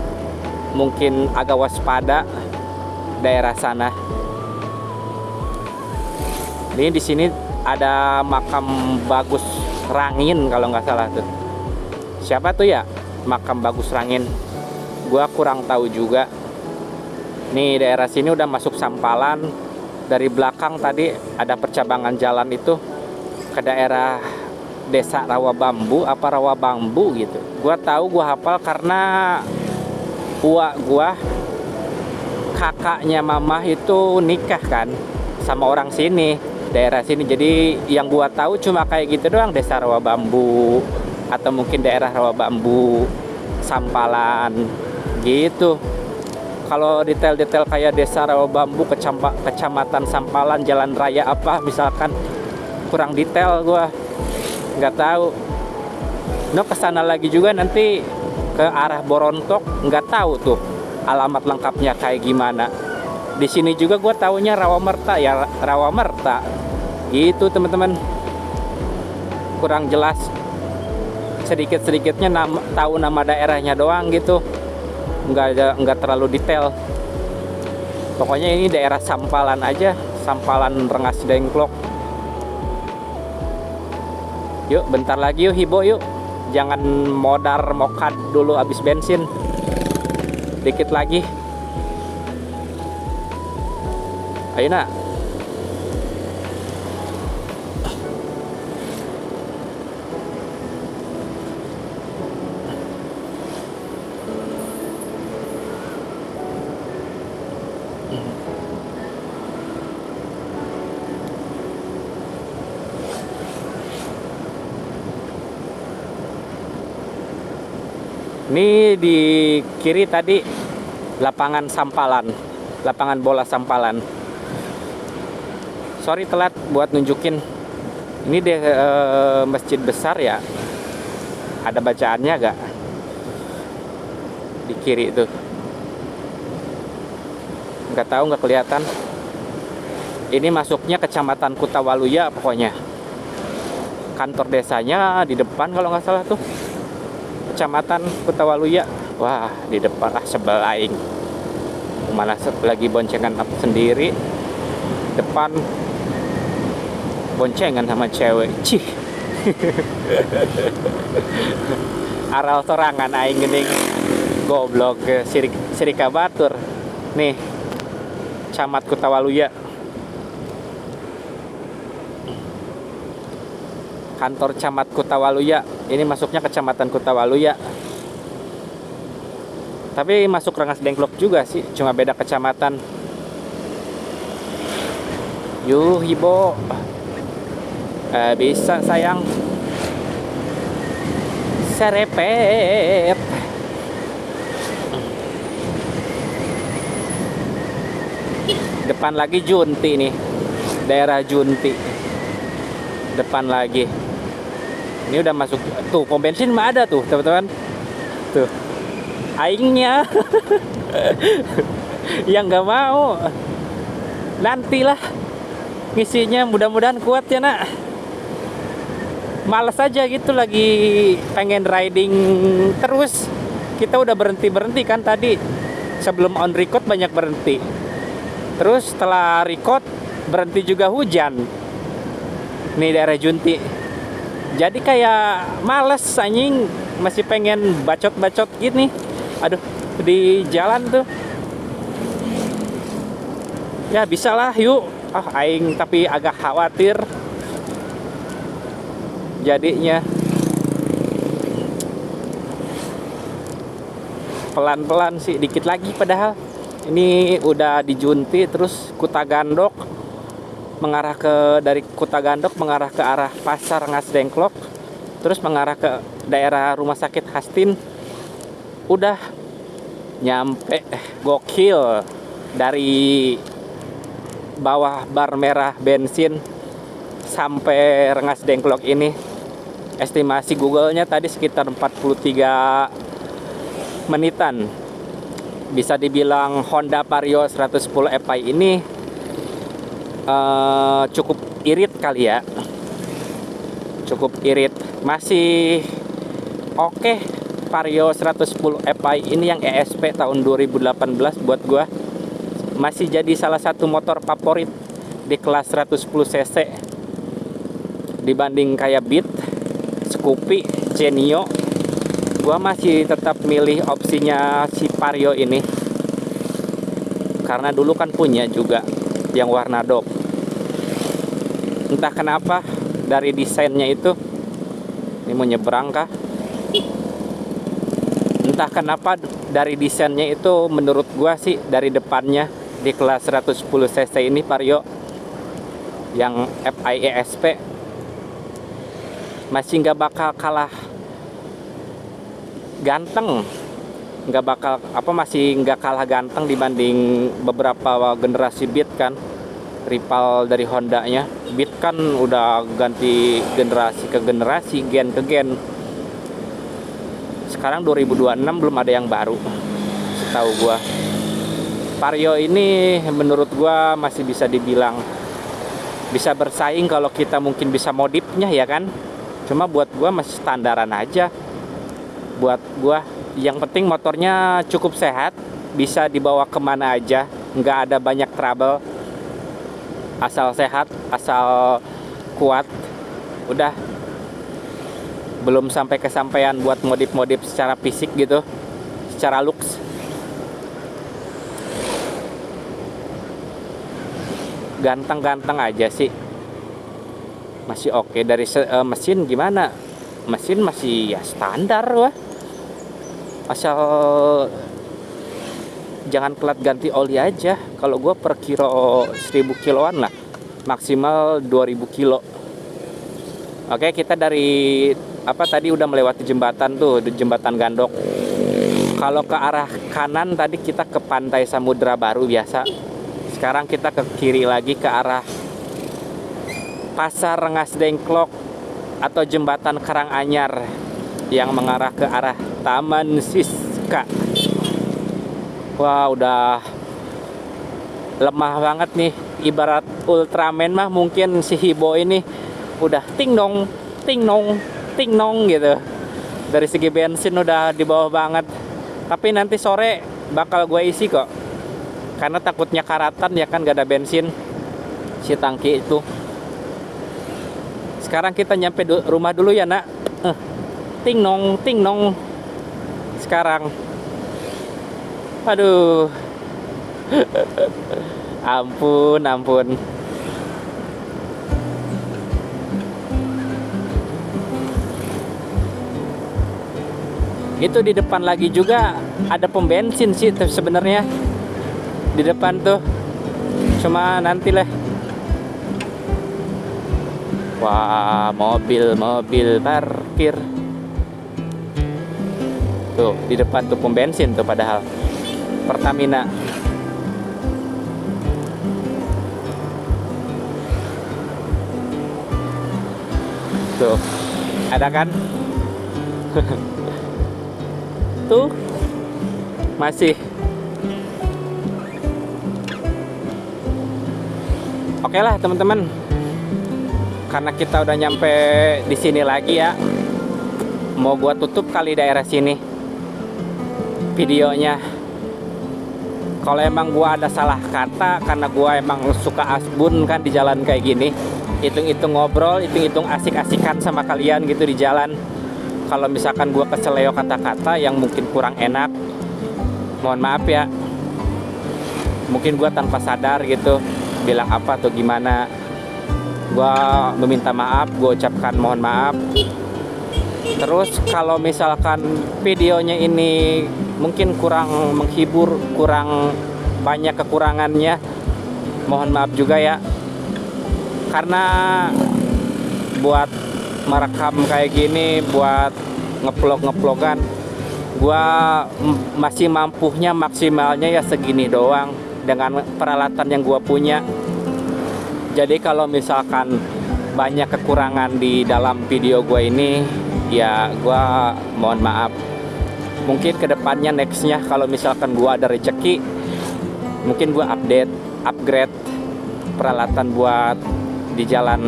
mungkin agak waspada daerah sana. Ini di sini ada makam Bagus Rangin kalau nggak salah tuh. Siapa tuh ya makam Bagus Rangin? Gua kurang tahu juga. Nih daerah sini udah masuk Sampalan. Dari belakang tadi ada percabangan jalan itu ke daerah Desa Rawa Bambu apa Rawa Bambu gitu. Gua tahu, gua hafal karena gua kakaknya mamah itu nikah kan sama orang sini, daerah sini. Jadi yang gua tahu cuma kayak gitu doang, Desa Rawa Bambu atau mungkin daerah Rawa Bambu, Sampalan gitu. Kalau detail-detail kayak Desa Rawa Bambu, Kecamatan Sampalan, jalan raya apa misalkan, kurang detail gua nggak tahu. No, kesana lagi juga nanti ke arah Borontok, nggak tahu tuh alamat lengkapnya kayak gimana. Di sini juga gue taunya Rawamerta ya, Rawamerta gitu teman-teman. Kurang jelas, sedikit-sedikitnya tahu nama daerahnya doang gitu, nggak terlalu detail. Pokoknya ini daerah Sampalan aja, Sampalan Rengas Dengklok. Yuk bentar lagi yuk hibo yuk, jangan modar mokad dulu habis bensin. Dikit lagi. Ayo nak. Ini di kiri tadi lapangan Sampalan, lapangan bola Sampalan. Sorry telat buat nunjukin. Ini deh masjid besar ya. Ada bacaannya gak? Di kiri itu. Nggak tahu, nggak kelihatan. Ini masuknya Kecamatan Kutawaluya pokoknya. Kantor desanya di depan kalau nggak salah tuh. Kecamatan Kutawaluya. Wah, di depan sebel aing. Mana lagi boncengan sendiri. Depan boncengan sama cewek. Cih. Aral sorangan aing geuning. Goblok ke Sirika Batur. Nih. Camat Kutawaluya. Kantor Camat Kutawaluya. Ini masuknya Kecamatan Kutawaluya. Tapi masuk Rengas Dengklok juga sih, cuma beda kecamatan. Yuh, hibo. Bisa sayang. Serepet. Depan lagi Junti nih. Daerah Junti. Depan lagi. Ini udah masuk tuh, pom bensin mah ada tuh, teman-teman. Tuh. Aingnya. Yang nggak mau. Nantilah ngisinya, mudah-mudahan kuat ya, Nak. Males aja gitu, lagi pengen riding terus. Kita udah berhenti kan tadi. Sebelum on record banyak berhenti. Terus setelah record berhenti juga hujan. Nih daerah Junti. Jadi kayak males anjing, masih pengen bacot-bacot gini. Aduh, di jalan tuh. Ya bisa lah, yuk. Aing tapi agak khawatir. terjadinya. Pelan-pelan sih, dikit lagi padahal. Ini udah di Junti, terus Kutagandok mengarah ke, dari Kutagandok mengarah ke arah Pasar Rengas Dengklok, terus mengarah ke daerah Rumah Sakit Hastin. Udah nyampe, gokil. Dari bawah bar merah bensin sampai Rengas Dengklok ini, estimasi Google-nya tadi sekitar 43 menitan. Bisa dibilang Honda Vario 110 FI ini cukup irit kali ya. Cukup irit. Masih oke Vario 110 FI ini yang ESP tahun 2018 buat gua. Masih jadi salah satu motor favorit di kelas 110 cc. Dibanding kayak Beat, Scoopy, Genio, gua masih tetap milih opsinya si Vario ini. Karena dulu kan punya juga yang warna dop. Entah kenapa dari desainnya itu, ini mau nyebrang kah? Entah kenapa dari desainnya itu menurut gua sih dari depannya di kelas 110 cc ini Vario yang FI ESP masih nggak bakal kalah ganteng, nggak bakal masih nggak kalah ganteng dibanding beberapa generasi Beat kan. Rival dari Honda-nya, Beat kan udah ganti generasi ke generasi, gen ke gen. Sekarang 2026 belum ada yang baru setahu gua. Vario ini menurut gua masih bisa dibilang bisa bersaing kalau kita mungkin bisa modifnya ya kan. Cuma buat gua masih standaran aja. Buat gua yang penting motornya cukup sehat, bisa dibawa kemana aja, nggak ada banyak trouble, asal sehat, asal kuat, udah. Belum sampai kesampaian buat modif-modif secara fisik gitu, secara looks. Ganteng-ganteng aja sih, masih oke. Dari mesin gimana? Mesin masih ya standar wah. Asal jangan telat ganti oli aja. Kalau gue per kilo 1000 kiloan lah, maksimal 2000 kilo. Oke, kita dari tadi udah melewati jembatan tuh, di jembatan Gandok. Kalau ke arah kanan tadi kita ke Pantai Samudra Baru biasa. Sekarang kita ke kiri lagi ke arah Pasar Rengas Dengklok atau jembatan Karanganyar yang mengarah ke arah Taman Siska. Wah, udah lemah banget nih. Ibarat Ultraman mah mungkin si Hibo ini udah ting nong, ting nong, ting nong gitu. Dari segi bensin udah di bawah banget. Tapi nanti sore bakal gue isi kok. Karena takutnya karatan ya kan, gak ada bensin si tangki itu. Sekarang kita nyampe rumah dulu ya nak. Ting nong, ting nong. Sekarang aduh. Ampun. Itu di depan lagi juga ada pom bensin sih sebenarnya. Di depan tuh. Cuma nantilah. Wah, mobil parkir. Tuh, di depan tuh pom bensin tuh padahal. Pertamina. Tuh, ada kan? Tuh, masih. Oke lah teman-teman. Karena kita udah nyampe di sini lagi ya. Mau gua tutup kali daerah sini videonya. Kalau emang gua ada salah kata, karena gua emang suka asbun kan di jalan kayak gini. Hitung-hitung ngobrol, hitung-hitung asik-asikan sama kalian gitu di jalan. Kalau misalkan gua keseleo kata-kata yang mungkin kurang enak, mohon maaf ya. Mungkin gua tanpa sadar gitu bilang apa atau gimana. Gua meminta maaf, gue ucapkan mohon maaf. Terus kalau misalkan videonya ini mungkin kurang menghibur, kurang banyak kekurangannya, mohon maaf juga ya. Karena buat merekam kayak gini, buat ngevlog-ngevlogan, gua masih mampunya maksimalnya ya segini doang dengan peralatan yang gua punya. Jadi kalau misalkan banyak kekurangan di dalam video gue ini, ya gue mohon maaf. Mungkin kedepannya nextnya kalau misalkan gue ada rezeki, mungkin gue upgrade peralatan buat di jalan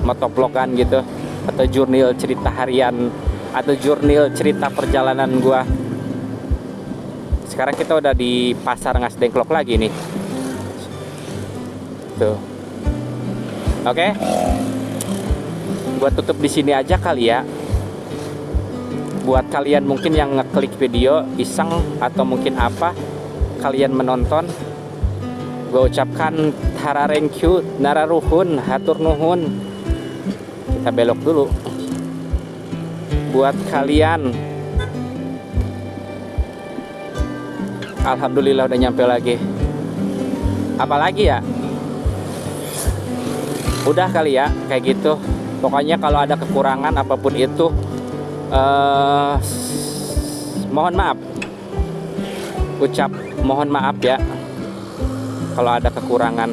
motovlogan gitu, atau jurnal cerita harian, atau jurnal cerita perjalanan gue. Sekarang kita udah di pasar Rengas Dengklok lagi nih. Tuh. Oke, buat tutup di sini aja kali ya. Buat kalian mungkin yang ngeklik video iseng atau mungkin apa, kalian menonton, gue ucapkan tararengkyu, nararuhun, hatur nuhun. Kita belok dulu. Buat kalian, alhamdulillah udah nyampe lagi. Apalagi ya? Udah kali ya, kayak gitu. Pokoknya kalau ada kekurangan apapun itu, mohon maaf. Ucap mohon maaf ya kalau ada kekurangan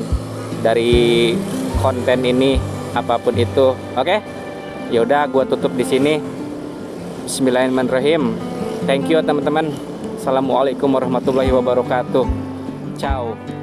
dari konten ini apapun itu. Oke? Ya udah, gua tutup di sini. Bismillahirrahmanirrahim. Thank you teman-teman. Assalamualaikum warahmatullahi wabarakatuh. Ciao.